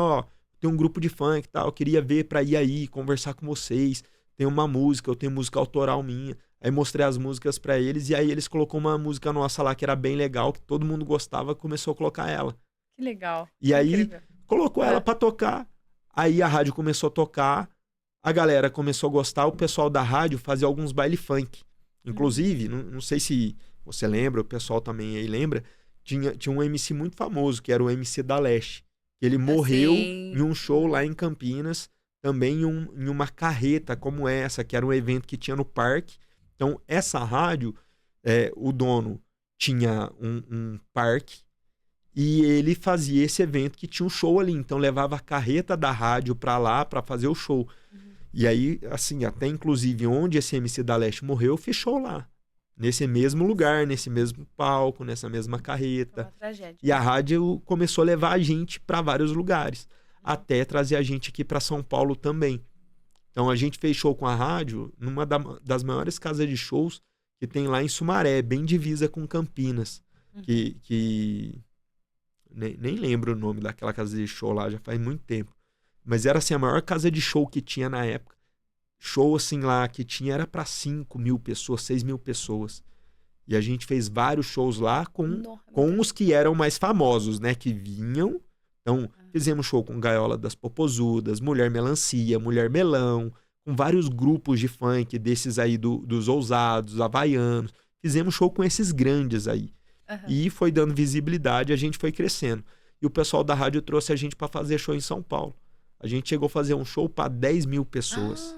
tem um grupo de funk e tal, eu queria ver pra ir aí, conversar com vocês. Tem uma música, eu tenho música autoral minha. Aí mostrei as músicas pra eles e aí eles colocou uma música nossa lá que era bem legal, que todo mundo gostava, começou a colocar ela. Que legal. E aí colocou ela pra tocar. Aí a rádio começou a tocar, a galera começou a gostar, o pessoal da rádio fazia alguns baile funk. Inclusive, não sei se você lembra, o pessoal também aí lembra, tinha um MC muito famoso, que era o MC da Leste. Ele morreu em um show lá em Campinas, também em uma carreta como essa, que era um evento que tinha no parque. Então, essa rádio, o dono tinha um parque e ele fazia esse evento que tinha um show ali. Então, levava a carreta da rádio pra lá pra fazer o show. E aí, assim, até inclusive onde esse MC da Leste morreu, fechou lá. Nesse mesmo lugar, nesse mesmo palco, nessa mesma carreta. Uma tragédia. E a rádio começou a levar a gente para vários lugares, até trazer a gente aqui para São Paulo também. Então a gente fez show com a rádio numa das maiores casas de shows que tem lá em Sumaré, bem divisa com Campinas. Que nem lembro o nome daquela casa de show lá, já faz muito tempo. Mas era assim, a maior casa de show que tinha na época. Show assim lá que tinha era para 5.000 pessoas, 6.000 pessoas. E a gente fez vários shows lá com os que eram mais famosos, né? Que vinham. Então, fizemos show com Gaiola das Popozudas, Mulher Melancia, Mulher Melão, com vários grupos de funk, desses aí dos Ousados, Havaianos. Fizemos show com esses grandes aí. E foi dando visibilidade, a gente foi crescendo. E o pessoal da rádio trouxe a gente para fazer show em São Paulo. A gente chegou a fazer um show para 10.000 pessoas.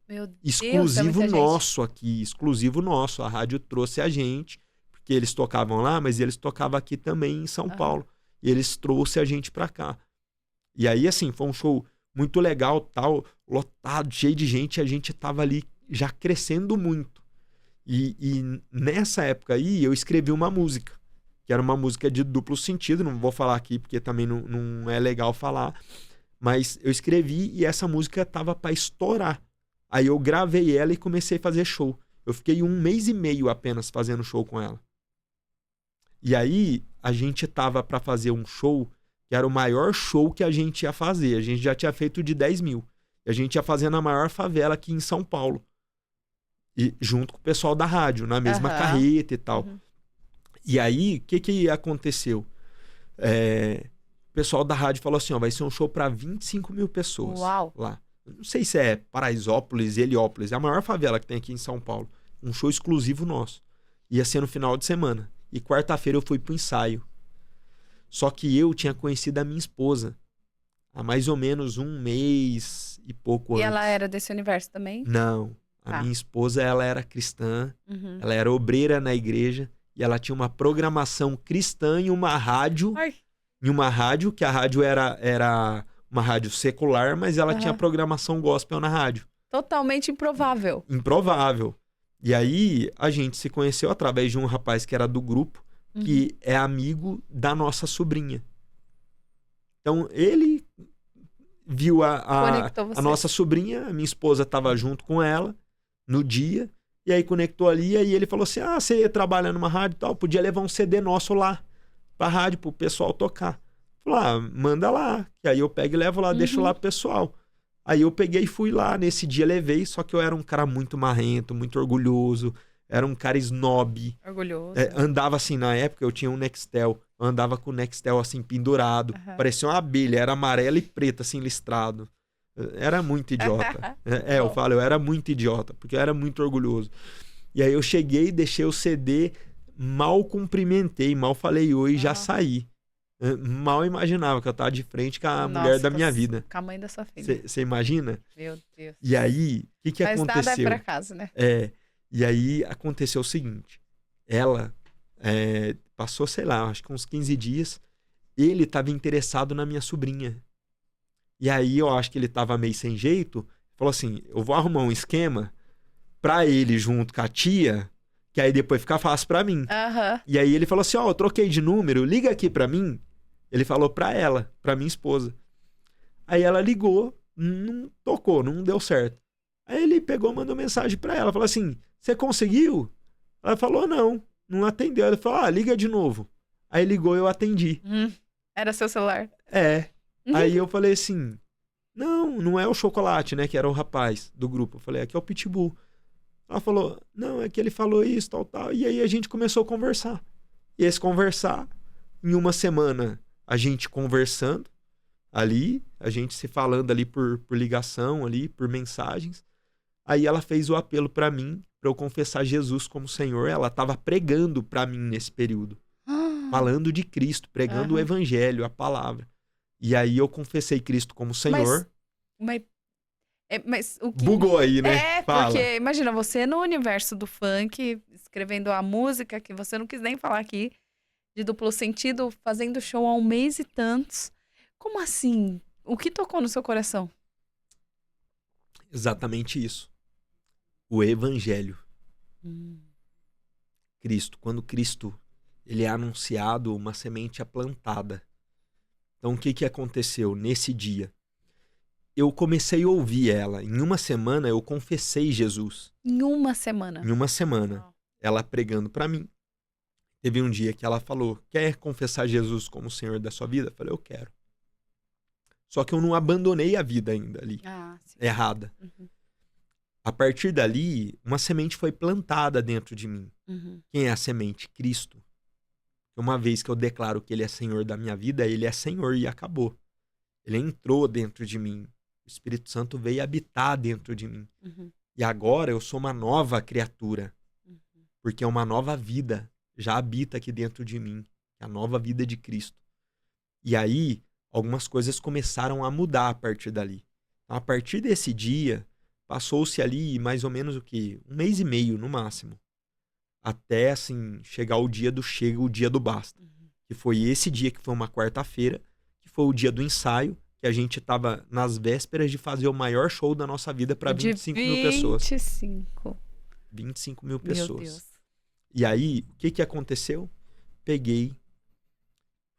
Meu Deus, exclusivo nosso aqui, exclusivo nosso. A rádio trouxe a gente, porque eles tocavam lá, mas eles tocavam aqui também em São Paulo. E eles trouxeram a gente pra cá. E aí, assim, foi um show muito legal, tal, lotado, cheio de gente, e a gente tava ali já crescendo muito. E nessa época aí, eu escrevi uma música, que era uma música de duplo sentido, não vou falar aqui, porque também não é legal falar, mas eu escrevi e essa música tava pra estourar. Aí eu gravei ela e comecei a fazer show. Eu fiquei 1 mês e meio apenas fazendo show com ela. E aí a gente tava pra fazer um show que era o maior show que a gente ia fazer. A gente já tinha feito de 10.000. E a gente ia fazer na maior favela aqui em São Paulo. E junto com o pessoal da rádio, na mesma carreta e tal. E aí, o que aconteceu? pessoal da rádio falou assim, ó, vai ser um show para 25 mil pessoas. Uau. Lá. Não sei se é Paraisópolis, Heliópolis, é a maior favela que tem aqui em São Paulo. Um show exclusivo nosso. Ia ser no final de semana. E quarta-feira eu fui pro ensaio. Só que eu tinha conhecido a minha esposa há mais ou menos um mês e pouco antes. E ela era desse universo também? Não. A minha esposa, ela era cristã, Uhum. ela era obreira na igreja e ela tinha uma programação cristã em uma rádio. Ai. Em uma rádio, que a rádio era uma rádio secular, mas ela tinha programação gospel na rádio. Totalmente improvável. Improvável. E aí a gente se conheceu através de um rapaz que era do grupo, que é amigo da nossa sobrinha. Então ele viu a nossa sobrinha, a minha esposa estava junto com ela no dia, e aí conectou ali, e aí ele falou assim, você trabalha numa rádio e tal, podia levar um CD nosso lá pra rádio, pro pessoal tocar. Falei, manda lá, que aí eu pego e levo lá, deixo lá pro pessoal. Aí eu peguei e fui lá, nesse dia levei, só que eu era um cara muito marrento, muito orgulhoso, era um cara snob. Orgulhoso. Andava assim, na época eu tinha um Nextel, eu andava com o Nextel assim pendurado, parecia uma abelha, era amarelo e preto assim listrado. Era muito idiota. Eu falo, eu era muito idiota, porque eu era muito orgulhoso. E aí eu cheguei, deixei o CD, mal cumprimentei, mal falei oi e já saí. Mal imaginava que eu tava de frente com a mulher da minha vida. Com a mãe da sua filha. Você imagina? Meu Deus. E aí, o que Mas aconteceu? nada é por acaso, né? E aí aconteceu o seguinte. Ela passou, sei lá, acho que uns 15 dias. Ele estava interessado na minha sobrinha. E aí eu acho que ele tava meio sem jeito. Falou assim, eu vou arrumar um esquema pra ele junto com a tia, que aí depois fica fácil pra mim. E aí ele falou assim, eu troquei de número, liga aqui pra mim. Ele falou pra ela, pra minha esposa. Aí ela ligou, não tocou, não deu certo. Aí ele pegou, mandou mensagem pra ela, falou assim, você conseguiu? Ela falou, não atendeu. Ele falou, liga de novo. Aí ligou, eu atendi. Era seu celular? Aí eu falei assim, não é o Chocolate, né, que era o rapaz do grupo. Eu falei, aqui é o Pitbull. Ela falou, não, é que ele falou isso, tal. E aí a gente começou a conversar. E esse conversar, em uma semana, a gente conversando ali, a gente se falando ali por ligação, ali, por mensagens. Aí ela fez o apelo pra mim, pra eu confessar Jesus como Senhor. Ela tava pregando pra mim nesse período. Falando de Cristo, pregando o evangelho, a palavra. E aí eu confessei Cristo como Senhor. Mas o que... Bugou aí, né? Fala. Porque imagina, você no universo do funk, escrevendo a música que você não quis nem falar aqui, de duplo sentido, fazendo show há um mês e tantos. Como assim? O que tocou no seu coração? Exatamente isso. O evangelho. Cristo. Quando Cristo ele é anunciado, uma semente é plantada. Então o que aconteceu nesse dia? Eu comecei a ouvir ela. Em uma semana eu confessei Jesus. Em uma semana? Em uma semana. Ela pregando pra mim. Teve um dia que ela falou, quer confessar Jesus como o Senhor da sua vida? Eu falei, eu quero. Só que eu não abandonei a vida ainda ali. Errada. A partir dali, uma semente foi plantada dentro de mim. Quem é a semente? Cristo. Uma vez que eu declaro que ele é Senhor da minha vida, ele é Senhor e acabou. Ele entrou dentro de mim. O Espírito Santo veio habitar dentro de mim. E agora eu sou uma nova criatura. Porque é uma nova vida. Já habita aqui dentro de mim. É a nova vida de Cristo. E aí, algumas coisas começaram a mudar a partir dali. Então, a partir desse dia, passou-se ali mais ou menos o quê? 1 mês e meio, no máximo. Até, assim, chegar o dia do chega, o dia do basta. Que foi esse dia, que foi uma quarta-feira, que foi o dia do ensaio, que a gente tava nas vésperas de fazer o maior show da nossa vida para 25 mil pessoas. 25 mil pessoas. Meu Deus. E aí, o que aconteceu? Peguei,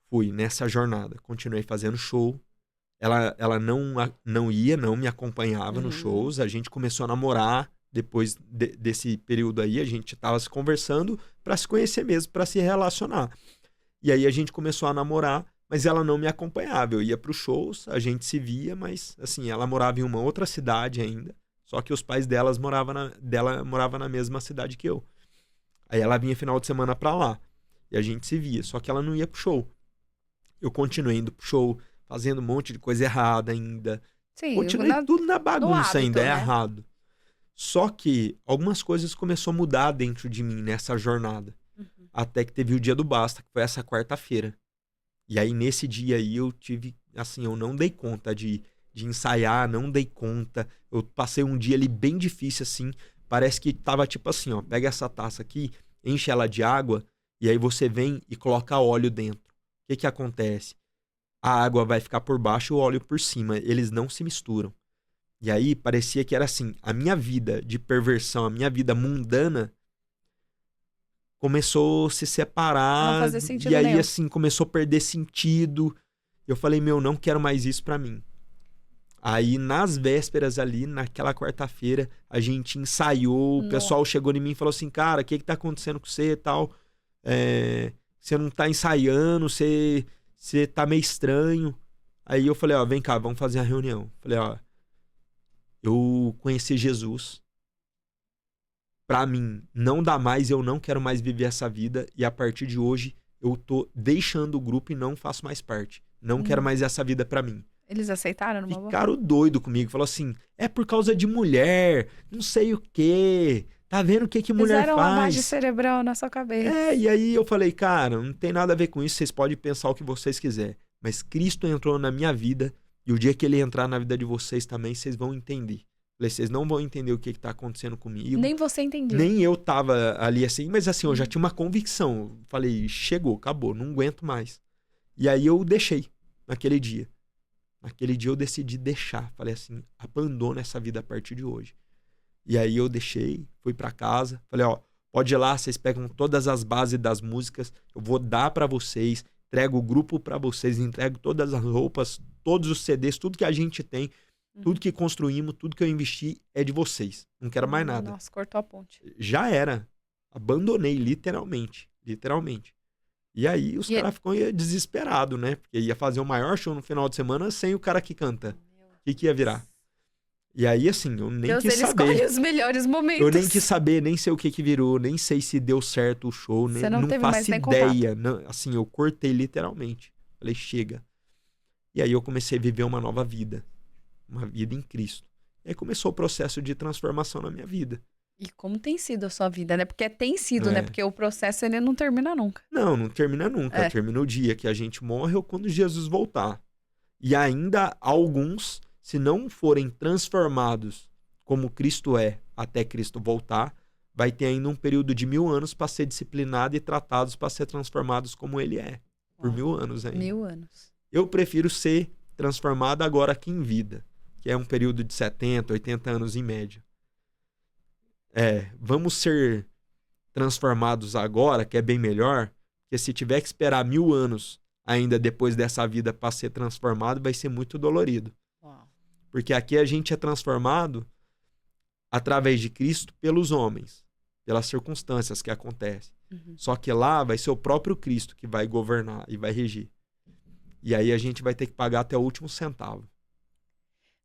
fui nessa jornada, continuei fazendo show. Ela não me acompanhava nos shows. A gente começou a namorar depois desse período aí. A gente tava se conversando para se conhecer mesmo, para se relacionar. E aí a gente começou a namorar, mas ela não me acompanhava. Eu ia pros shows, a gente se via, mas assim, ela morava em uma outra cidade ainda. Só que os pais dela moravam na mesma cidade que eu. Aí ela vinha final de semana pra lá. E a gente se via, só que ela não ia pro show. Eu continuei indo pro show, fazendo um monte de coisa errada ainda. Sim, Continuei tudo na bagunça hábito, ainda, né? errado. Só que algumas coisas começaram a mudar dentro de mim nessa jornada. Uhum. Até que teve o dia do basta, que foi essa quarta-feira. E aí, nesse dia aí, eu tive, assim, eu não dei conta de ensaiar, não dei conta. Eu passei um dia ali bem difícil, assim. Parece que tava tipo assim, ó, pega essa taça aqui, enche ela de água, e aí você vem e coloca óleo dentro. O que que acontece? A água vai ficar por baixo e o óleo por cima. Eles não se misturam. E aí, parecia que era assim, a minha vida de perversão, a minha vida mundana, começou a se Não separar, fazia e sentido aí, nenhum. assim, começou a perder sentido. Eu falei, meu, não quero mais isso pra mim. Aí, nas vésperas ali, naquela quarta-feira, a gente ensaiou, o pessoal chegou em mim e falou assim, cara, o que que tá acontecendo com você e tal? Você não tá ensaiando, você tá meio estranho. Aí eu falei, ó, vem cá, vamos fazer a reunião. Falei, ó, eu conheci Jesus. Pra mim, não dá mais, eu não quero mais viver essa vida. E a partir de hoje, eu tô deixando o grupo e não faço mais parte. Não quero mais essa vida pra mim. Eles aceitaram numa boa? Ficaram doido comigo. Falou assim, é por causa de mulher, não sei o quê. Tá vendo o que que mulher Fizeram lavagem faz? cerebral na sua cabeça. E aí eu falei, cara, não tem nada a ver com isso, vocês podem pensar o que vocês quiserem. Mas Cristo entrou na minha vida, e o dia que ele entrar na vida de vocês também, vocês vão entender. Falei, vocês não vão entender o que tá acontecendo comigo. Nem você entendeu. Nem eu tava ali assim, mas assim, eu já tinha uma convicção. Falei, chegou, acabou, não aguento mais. E aí eu deixei, naquele dia. Naquele dia eu decidi deixar. Falei assim, abandona essa vida a partir de hoje. E aí eu deixei, fui pra casa. Falei, ó, pode ir lá, vocês pegam todas as bases das músicas. Eu vou dar pra vocês. Entrego o grupo pra vocês. Entrego todas as roupas, todos os CDs, tudo que a gente tem. Tudo que construímos, tudo que eu investi é de vocês. Não quero mais nada. Nossa, cortou a ponte. Já era. Abandonei, literalmente. Literalmente. E aí os caras ficam desesperados, né? Porque ia fazer o maior show no final de semana sem o cara que canta. O que ia virar? E aí, assim, eu nem Deus, quis ele saber. escolhe os melhores momentos. Eu nem quis saber, nem sei o que virou, nem sei se deu certo o show. Você não teve mais faço nem ideia. Não, assim, eu cortei literalmente. Falei, chega. E aí eu comecei a viver uma nova vida. Uma vida em Cristo. E aí começou o processo de transformação na minha vida. E como tem sido a sua vida, né? Porque tem sido, né? Porque o processo, ele não termina nunca. Não termina nunca. Termina o dia que a gente morre ou quando Jesus voltar. E ainda alguns, se não forem transformados como Cristo é até Cristo voltar, vai ter ainda um período de 1000 anos para ser disciplinado e tratados para ser transformados como ele é. Por 1000 anos ainda. 1000 anos. Eu prefiro ser transformado agora aqui em vida, que é um período de 70, 80 anos em média. Vamos ser transformados agora, que é bem melhor, porque se tiver que esperar 1000 anos ainda depois dessa vida para ser transformado, vai ser muito dolorido. Uau. Porque aqui a gente é transformado através de Cristo pelos homens, pelas circunstâncias que acontecem. Só que lá vai ser o próprio Cristo que vai governar e vai regir. E aí a gente vai ter que pagar até o último centavo.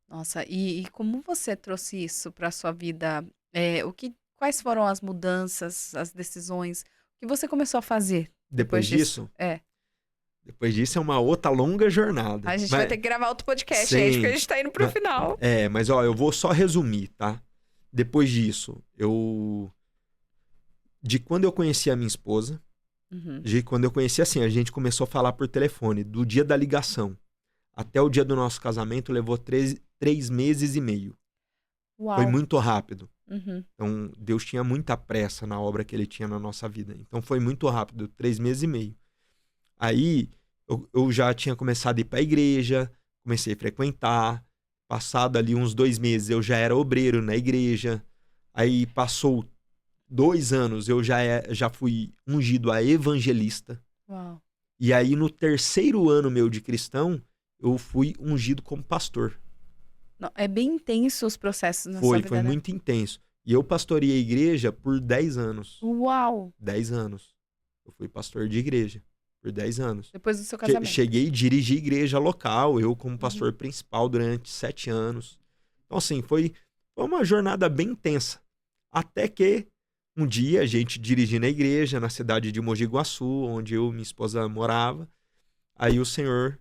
Nossa, e como você trouxe isso para sua vida? Quais foram as mudanças, as decisões? O que você começou a fazer Depois disso? É. Depois disso é uma outra longa jornada. A gente vai ter que gravar outro podcast, sim, gente, porque a gente tá indo pro final. Mas ó, eu vou só resumir, tá? Depois disso, de quando eu conheci a minha esposa, de quando eu conheci, assim, a gente começou a falar por telefone, do dia da ligação até o dia do nosso casamento, levou 3 meses e meio. Uau. Foi muito rápido. Então, Deus tinha muita pressa na obra que ele tinha na nossa vida. Então, foi muito rápido, 3 meses e meio. Aí, eu já tinha começado a ir para a igreja, comecei a frequentar. Passado ali uns 2 meses, eu já era obreiro na igreja. Aí, passou 2 anos, eu já fui ungido a evangelista. Uau. E aí, no 3º ano meu de cristão, eu fui ungido como pastor. É bem intenso os processos na sua vida, Foi muito intenso. E eu pastoreei a igreja por 10 anos. Uau! 10 anos. Eu fui pastor de igreja por 10 anos. Depois do seu casamento. Cheguei a dirigir igreja local, eu como pastor principal durante 7 anos. Então, assim, foi uma jornada bem intensa. Até que um dia a gente dirigindo a igreja na cidade de Mogi Guaçu, onde eu e minha esposa morava, Aí o Senhor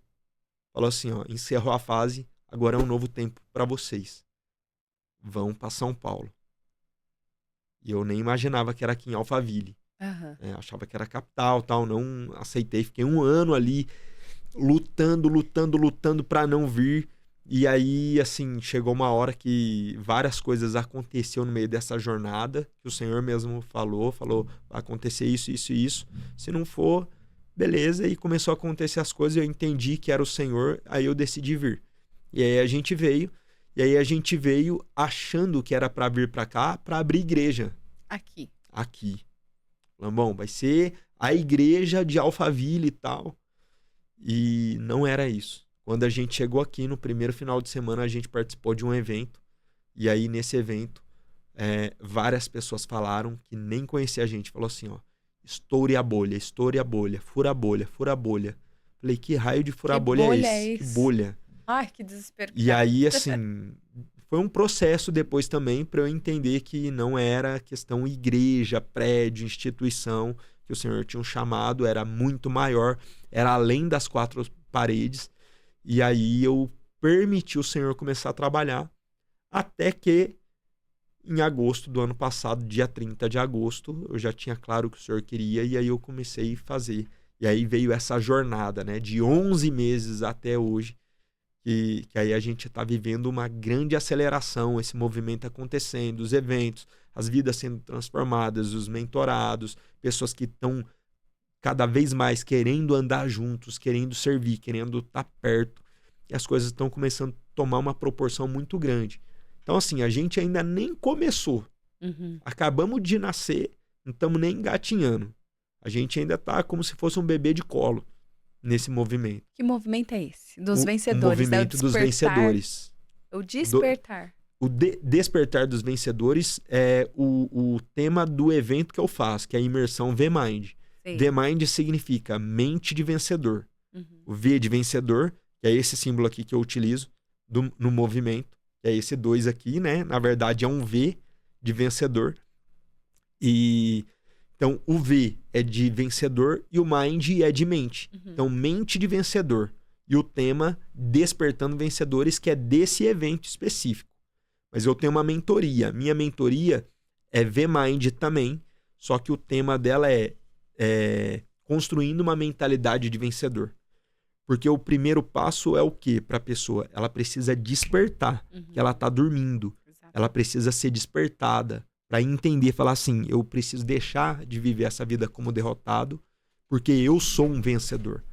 falou assim, ó, encerrou a fase, agora é um novo tempo para vocês. Vão para São Paulo. E eu nem imaginava que era aqui em Alphaville. Aham. Achava que era capital, tal, não aceitei. Fiquei um ano ali lutando para não vir. E aí, assim, chegou uma hora que várias coisas aconteceram no meio dessa jornada, que o Senhor mesmo falou, vai acontecer isso, isso e isso. Se não for, beleza. E começou a acontecer as coisas, eu entendi que era o Senhor, aí eu decidi vir. E aí a gente veio, achando que era para vir para cá, para abrir igreja. Aqui. Falando, bom, vai ser a igreja de Alphaville e tal. E não era isso. Quando a gente chegou aqui, no primeiro final de semana, a gente participou de um evento. E aí, nesse evento, várias pessoas falaram que nem conhecia a gente. Falou assim, ó, estoure a bolha, fura a bolha, fura a bolha. Falei, que raio de furar a bolha é esse? Que bolha? Ai, que desespero. E aí, assim, foi um processo depois também para eu entender que não era questão igreja, prédio, instituição, que o Senhor tinha um chamado, era muito maior, era além das 4 paredes. E aí eu permiti o Senhor começar a trabalhar, até que em agosto do ano passado, dia 30 de agosto, eu já tinha claro o que o Senhor queria, e aí eu comecei a fazer. E aí veio essa jornada, né, de 11 meses até hoje, que aí a gente está vivendo uma grande aceleração, esse movimento acontecendo, os eventos, as vidas sendo transformadas, os mentorados, pessoas que estão cada vez mais querendo andar juntos, querendo servir, querendo estar perto. E as coisas estão começando a tomar uma proporção muito grande. Então, assim, a gente ainda nem começou. Acabamos de nascer, não estamos nem engatinhando. A gente ainda está como se fosse um bebê de colo nesse movimento. Que movimento é esse? Dos vencedores, o movimento dos vencedores. O despertar. O despertar dos vencedores é o tema do evento que eu faço, que é a imersão V-Mind. V-Mind significa mente de vencedor. O V de vencedor, que é esse símbolo aqui que eu utilizo no movimento, que é esse 2 aqui, né? Na verdade é um V de vencedor. E então o V é de vencedor e o Mind é de mente. Então mente de vencedor. E o tema despertando vencedores, que é desse evento específico. Mas eu tenho uma mentoria. Minha mentoria é V-Mind também, só que o tema dela é construindo uma mentalidade de vencedor. Porque o primeiro passo é o quê para a pessoa? Ela precisa despertar, que ela está dormindo. Exato. Ela precisa ser despertada para entender, falar assim, eu preciso deixar de viver essa vida como derrotado, porque eu sou um vencedor.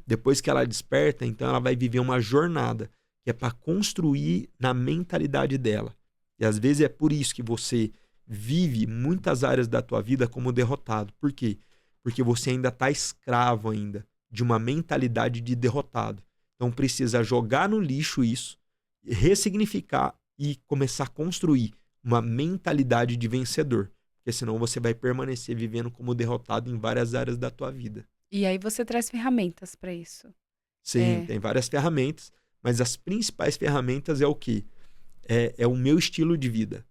Depois que ela desperta, então ela vai viver uma jornada, que é para construir na mentalidade dela. E às vezes é por isso que você vive muitas áreas da tua vida como derrotado. Por quê? Porque você ainda está escravo ainda de uma mentalidade de derrotado. Então precisa jogar no lixo isso, ressignificar e começar a construir uma mentalidade de vencedor. Porque senão você vai permanecer vivendo como derrotado em várias áreas da tua vida. E aí você traz ferramentas para isso. Sim, tem várias ferramentas, mas as principais ferramentas é o quê? É o meu estilo de vida.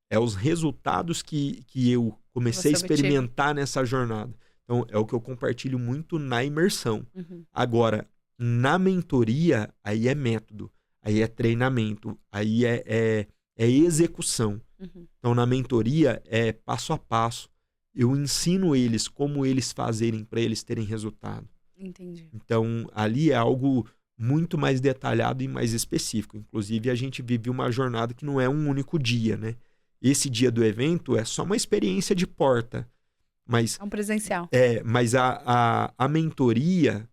É os resultados que eu comecei a experimentar nessa jornada. Então, é o que eu compartilho muito na imersão. Agora, na mentoria, aí é método, aí é treinamento, aí é execução. Então, na mentoria, é passo a passo. Eu ensino eles como eles fazerem para eles terem resultado. Entendi. Então, ali é algo muito mais detalhado e mais específico. Inclusive, a gente vive uma jornada que não é um único dia, né? Esse dia do evento é só uma experiência de porta. Mas, é um presencial. Mas a mentoria,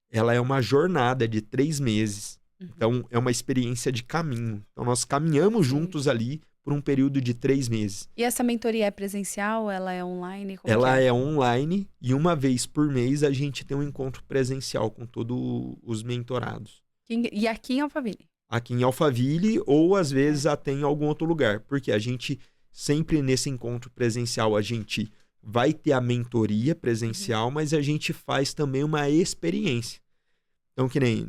ela é uma jornada de 3 meses. Então, é uma experiência de caminho. Então, nós caminhamos juntos ali por um período de 3 meses. E essa mentoria é presencial? Ela é online? Ela é online e uma vez por mês a gente tem um encontro presencial com todos os mentorados. E aqui em Alphaville? Aqui em Alphaville ou às vezes até em algum outro lugar. Porque a gente, sempre nesse encontro presencial, a gente vai ter a mentoria presencial, mas a gente faz também uma experiência. Então, que nem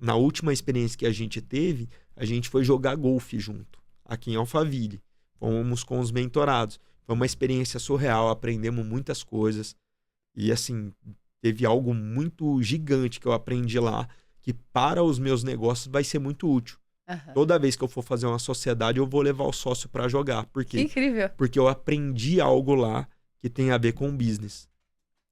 na última experiência que a gente teve, a gente foi jogar golfe junto, aqui em Alphaville. Fomos com os mentorados. Foi uma experiência surreal, aprendemos muitas coisas. E assim, teve algo muito gigante que eu aprendi lá, que para os meus negócios vai ser muito útil. Aham. Toda vez que eu for fazer uma sociedade, eu vou levar o sócio para jogar. Por Que quê? incrível. Porque eu aprendi algo lá que tem a ver com business.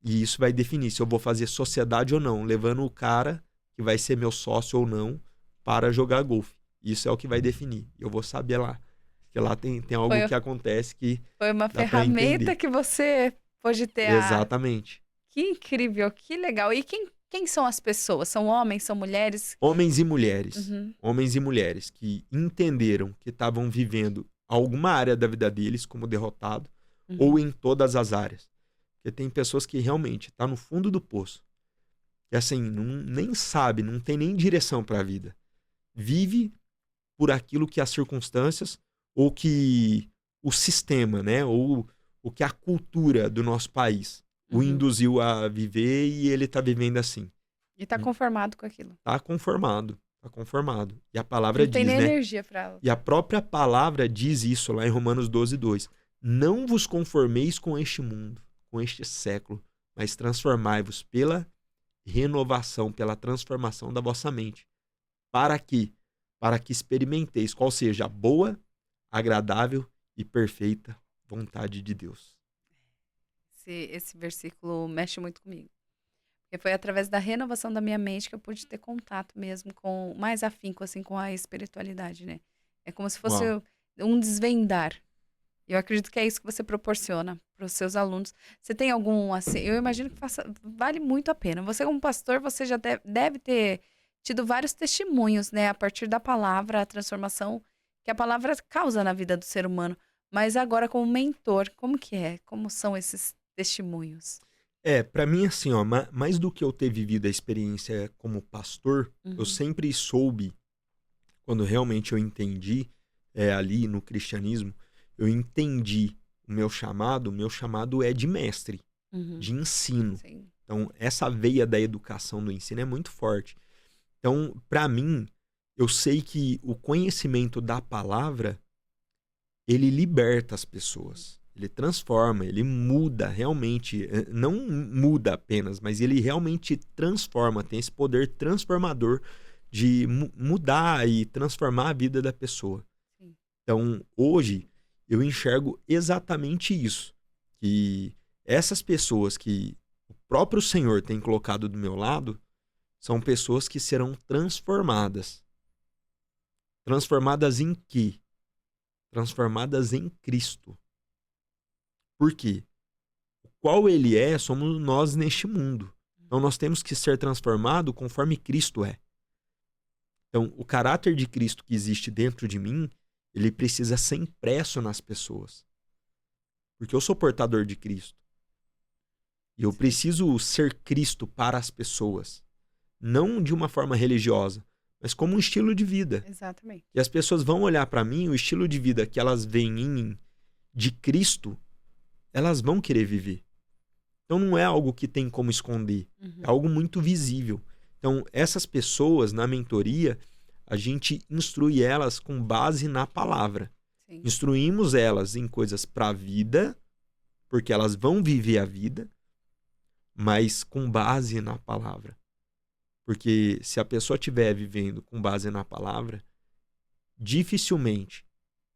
E isso vai definir se eu vou fazer sociedade ou não, levando o cara que vai ser meu sócio ou não para jogar golfe. Isso é o que vai definir. Eu vou saber lá. Porque lá tem algo Foi, que acontece que foi uma dá para ferramenta entender. que você pôde ter Exatamente. Que incrível, que legal. E quem são as pessoas? São homens, são mulheres? Homens e mulheres. Uhum, Homens e mulheres que entenderam que estavam vivendo alguma área da vida deles como derrotado, ou uhum. em todas as áreas. Porque tem pessoas que realmente estão no fundo do poço. Que assim, nem sabe, não tem nem direção para a vida. Vive por aquilo que as circunstâncias ou que o sistema, né? Ou o que a cultura do nosso país o Uhum. induziu a viver e ele está vivendo assim. E tá conformado com aquilo. Tá conformado. Tá conformado. E a palavra Não tem diz, nem né? energia pra. E a própria palavra diz isso lá em Romanos 12:2. Não vos conformeis com este mundo, com este século, mas transformai-vos pela renovação, pela transformação da vossa mente. Para quê? Para que experimenteis qual seja a boa, agradável e perfeita vontade de Deus. Esse versículo mexe muito comigo. Porque foi através da renovação da minha mente que eu pude ter contato mesmo com mais afinco assim com a espiritualidade, né? É como se fosse Uau. um desvendar. Eu acredito que é isso que você proporciona para os seus alunos. Você tem algum assim? Eu imagino que vale muito a pena. Você como pastor, você já deve ter tido vários testemunhos, né, a partir da palavra, a transformação que a palavra causa na vida do ser humano. Mas agora como mentor, como que é? Como são esses testemunhos? Para mim, assim, ó, mais do que eu ter vivido a experiência como pastor, eu Uhum, sempre soube, quando realmente eu entendi ali no cristianismo, eu entendi o meu chamado é de mestre, uhum, de ensino. sim. Então, essa veia da educação do ensino é muito forte. Então, para mim, eu sei que o conhecimento da palavra, ele liberta as pessoas. Ele transforma, ele muda realmente. Não muda apenas, mas ele realmente transforma, tem esse poder transformador de mudar e transformar a vida da pessoa. Sim. Então, hoje, eu enxergo exatamente isso. Que essas pessoas que o próprio Senhor tem colocado do meu lado são pessoas que serão transformadas. Transformadas em quê? Transformadas em Cristo. Por quê? Qual ele é, somos nós neste mundo. Então nós temos que ser transformados conforme Cristo é. Então, o caráter de Cristo que existe dentro de mim, ele precisa ser impresso nas pessoas. Porque eu sou portador de Cristo. E eu preciso ser Cristo para as pessoas. Não de uma forma religiosa, mas como um estilo de vida. Exatamente. E as pessoas vão olhar para mim, o estilo de vida que elas veem em mim de Cristo, elas vão querer viver. Então não é algo que tem como esconder, é algo muito visível. Então essas pessoas na mentoria, a gente instrui elas com base na palavra. Sim. Instruímos elas em coisas para a vida, porque elas vão viver a vida, mas com base na palavra. Porque se a pessoa estiver vivendo com base na palavra, dificilmente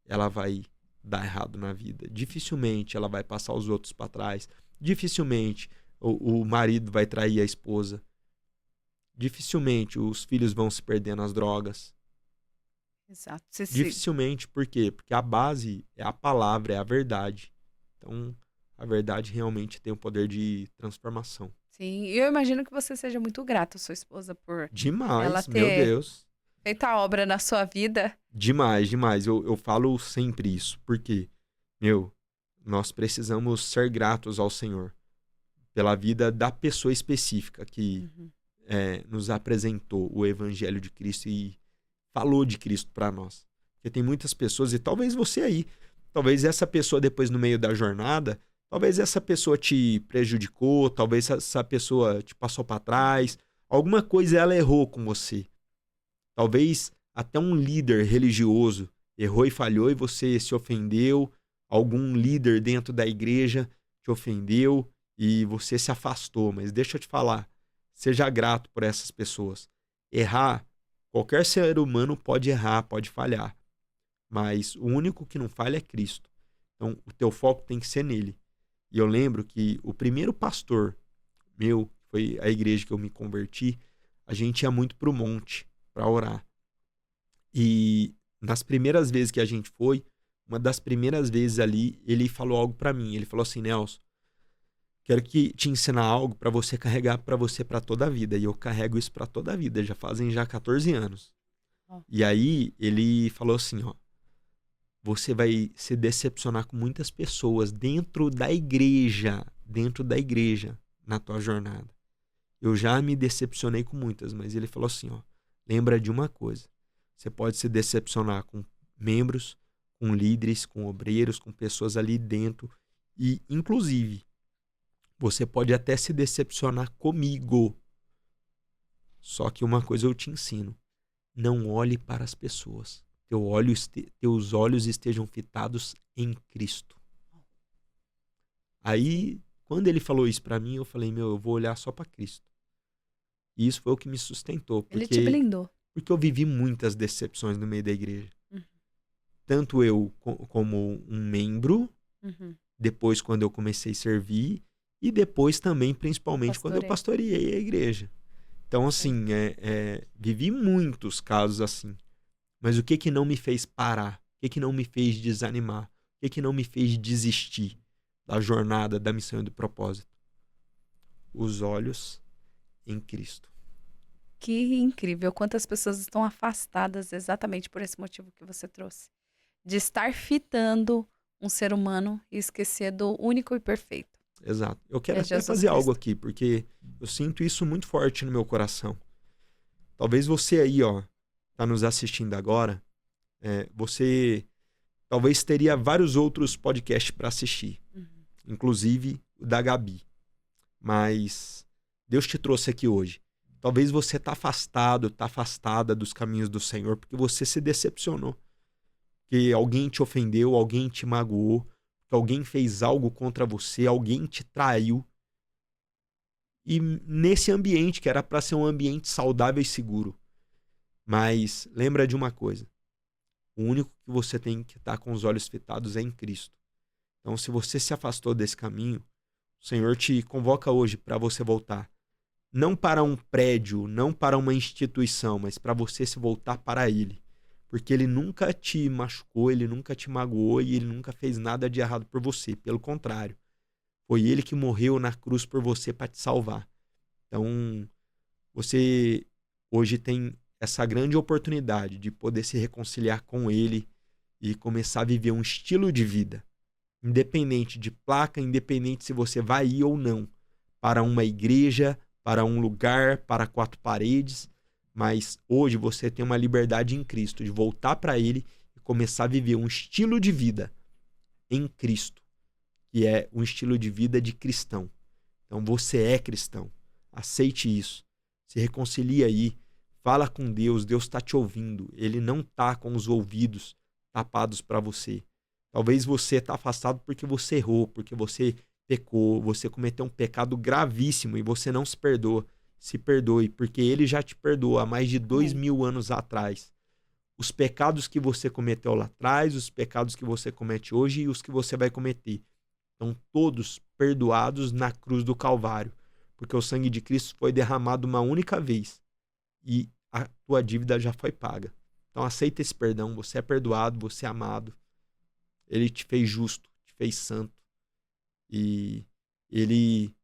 ela vai dar errado na vida. Dificilmente ela vai passar os outros para trás. Dificilmente o marido vai trair a esposa. Dificilmente os filhos vão se perder nas drogas. Exato. Dificilmente, por quê? Porque a base é a palavra, é a verdade. Então, a verdade realmente tem o poder de transformação. Sim, e eu imagino que você seja muito grato à sua esposa por ela Demais, meu ter Deus. feito a obra na sua vida. Demais, demais. Eu falo sempre isso, porque, nós precisamos ser gratos ao Senhor pela vida da pessoa específica que Uhum. nos apresentou o Evangelho de Cristo e falou de Cristo para nós. Porque tem muitas pessoas, e talvez você aí, talvez essa pessoa depois no meio da jornada, talvez essa pessoa te prejudicou, talvez essa pessoa te passou para trás, alguma coisa ela errou com você. Talvez até um líder religioso errou e falhou e você se ofendeu, algum líder dentro da igreja te ofendeu e você se afastou. Mas deixa eu te falar, seja grato por essas pessoas. Errar, qualquer ser humano pode errar, pode falhar. Mas o único que não falha é Cristo. Então, o teu foco tem que ser nele. E eu lembro que o primeiro pastor meu, foi a igreja que eu me converti, a gente ia muito pro monte para orar. E nas primeiras vezes que a gente foi, uma das primeiras vezes ali, ele falou algo para mim. Ele falou assim: Nelson, quero que te ensinar algo para você carregar para você para toda a vida. E eu carrego isso para toda a vida, fazem 14 anos. Ó. E aí ele falou assim, ó: você vai se decepcionar com muitas pessoas dentro da igreja, na tua jornada. Eu já me decepcionei com muitas, mas ele falou assim, ó: lembra de uma coisa, você pode se decepcionar com membros, com líderes, com obreiros, com pessoas ali dentro, e inclusive você pode até se decepcionar comigo. Só que uma coisa eu te ensino: não olhe para as pessoas. Teus olhos estejam fitados em Cristo. Aí, quando ele falou isso para mim, eu falei: meu, eu vou olhar só para Cristo. E isso foi o que me sustentou. Ele te blindou. Porque eu vivi muitas decepções no meio da igreja. Uhum. Tanto eu como um membro, Uhum. depois quando eu comecei a servir, e depois também, principalmente, quando eu pastoreei a igreja. Então, assim, vivi muitos casos assim. Mas o que não me fez parar? O que não me fez desanimar? O que não me fez desistir da jornada, da missão e do propósito? Os olhos em Cristo. Que incrível. Quantas pessoas estão afastadas exatamente por esse motivo que você trouxe. De estar fitando um ser humano e esquecer do único e perfeito. Exato. Eu quero até fazer algo aqui, porque eu sinto isso muito forte no meu coração. Talvez você aí, ó, tá nos assistindo agora, você talvez teria vários outros podcasts para assistir, inclusive o da Gabi. Mas Deus te trouxe aqui hoje. Talvez você tá afastada dos caminhos do Senhor porque você se decepcionou. Que alguém te ofendeu, alguém te magoou, que alguém fez algo contra você, alguém te traiu. E nesse ambiente, que era para ser um ambiente saudável e seguro. Mas lembra de uma coisa: o único que você tem que estar com os olhos fitados é em Cristo. Então, se você se afastou desse caminho, o Senhor te convoca hoje para você voltar. Não para um prédio, não para uma instituição, mas para você se voltar para Ele. Porque Ele nunca te machucou, Ele nunca te magoou e Ele nunca fez nada de errado por você. Pelo contrário, foi Ele que morreu na cruz por você para te salvar. Então, você hoje tem essa grande oportunidade de poder se reconciliar com Ele e começar a viver um estilo de vida, independente de placa, independente se você vai ir ou não para uma igreja, para um lugar, para 4 paredes, mas hoje você tem uma liberdade em Cristo de voltar para Ele e começar a viver um estilo de vida em Cristo, que é um estilo de vida de cristão. Então você é cristão, aceite isso, se reconcilie aí, fala com Deus, Deus está te ouvindo, Ele não está com os ouvidos tapados para você. Talvez você está afastado porque você errou, porque você pecou, você cometeu um pecado gravíssimo e você não se perdoa. Se perdoe, porque Ele já te perdoou há mais de 2000 anos atrás. Os pecados que você cometeu lá atrás, os pecados que você comete hoje e os que você vai cometer. Estão todos perdoados na cruz do Calvário, porque o sangue de Cristo foi derramado uma única vez e a tua dívida já foi paga. Então aceita esse perdão, você é perdoado, você é amado. Ele te fez justo, te fez santo e Ele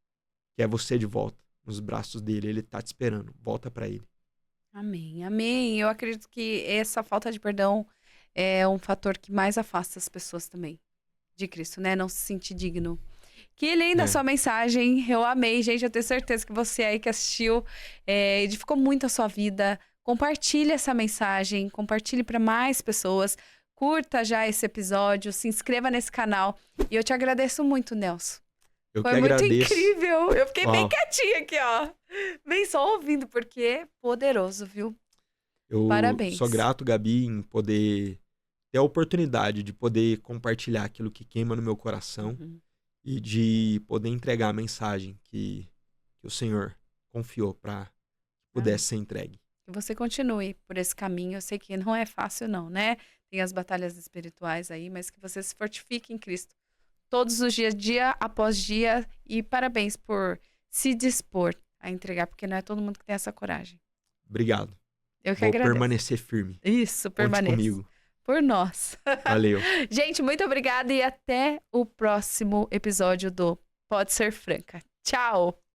quer você de volta nos braços dele. Ele tá te esperando, volta para Ele. Amém, amém. Eu acredito que essa falta de perdão é um fator que mais afasta as pessoas também de Cristo, né? Não se sentir digno. Que linda a sua mensagem, eu amei, gente. Eu tenho certeza que você aí que assistiu edificou muito a sua vida. Compartilhe essa mensagem, compartilhe para mais pessoas. Curta já esse episódio, se inscreva nesse canal. E eu te agradeço muito, Nelson. Foi muito incrível. Eu fiquei bem quietinha aqui, ó. Bem só ouvindo, porque é poderoso, viu? Parabéns. Eu sou grato, Gabi, em poder ter a oportunidade de poder compartilhar aquilo que queima no meu coração. e de poder entregar a mensagem que o Senhor confiou para que pudesse ser entregue. Que você continue por esse caminho. Eu sei que não é fácil não, né? Tem as batalhas espirituais aí, mas que você se fortifique em Cristo todos os dias, dia após dia. E parabéns por se dispor a entregar, porque não é todo mundo que tem essa coragem. Obrigado. Eu que Vou agradeço. permanecer firme. Isso, Conte permaneça. comigo. Por nós. Valeu. Gente, muito obrigada e até o próximo episódio do Pode Ser Franca. Tchau!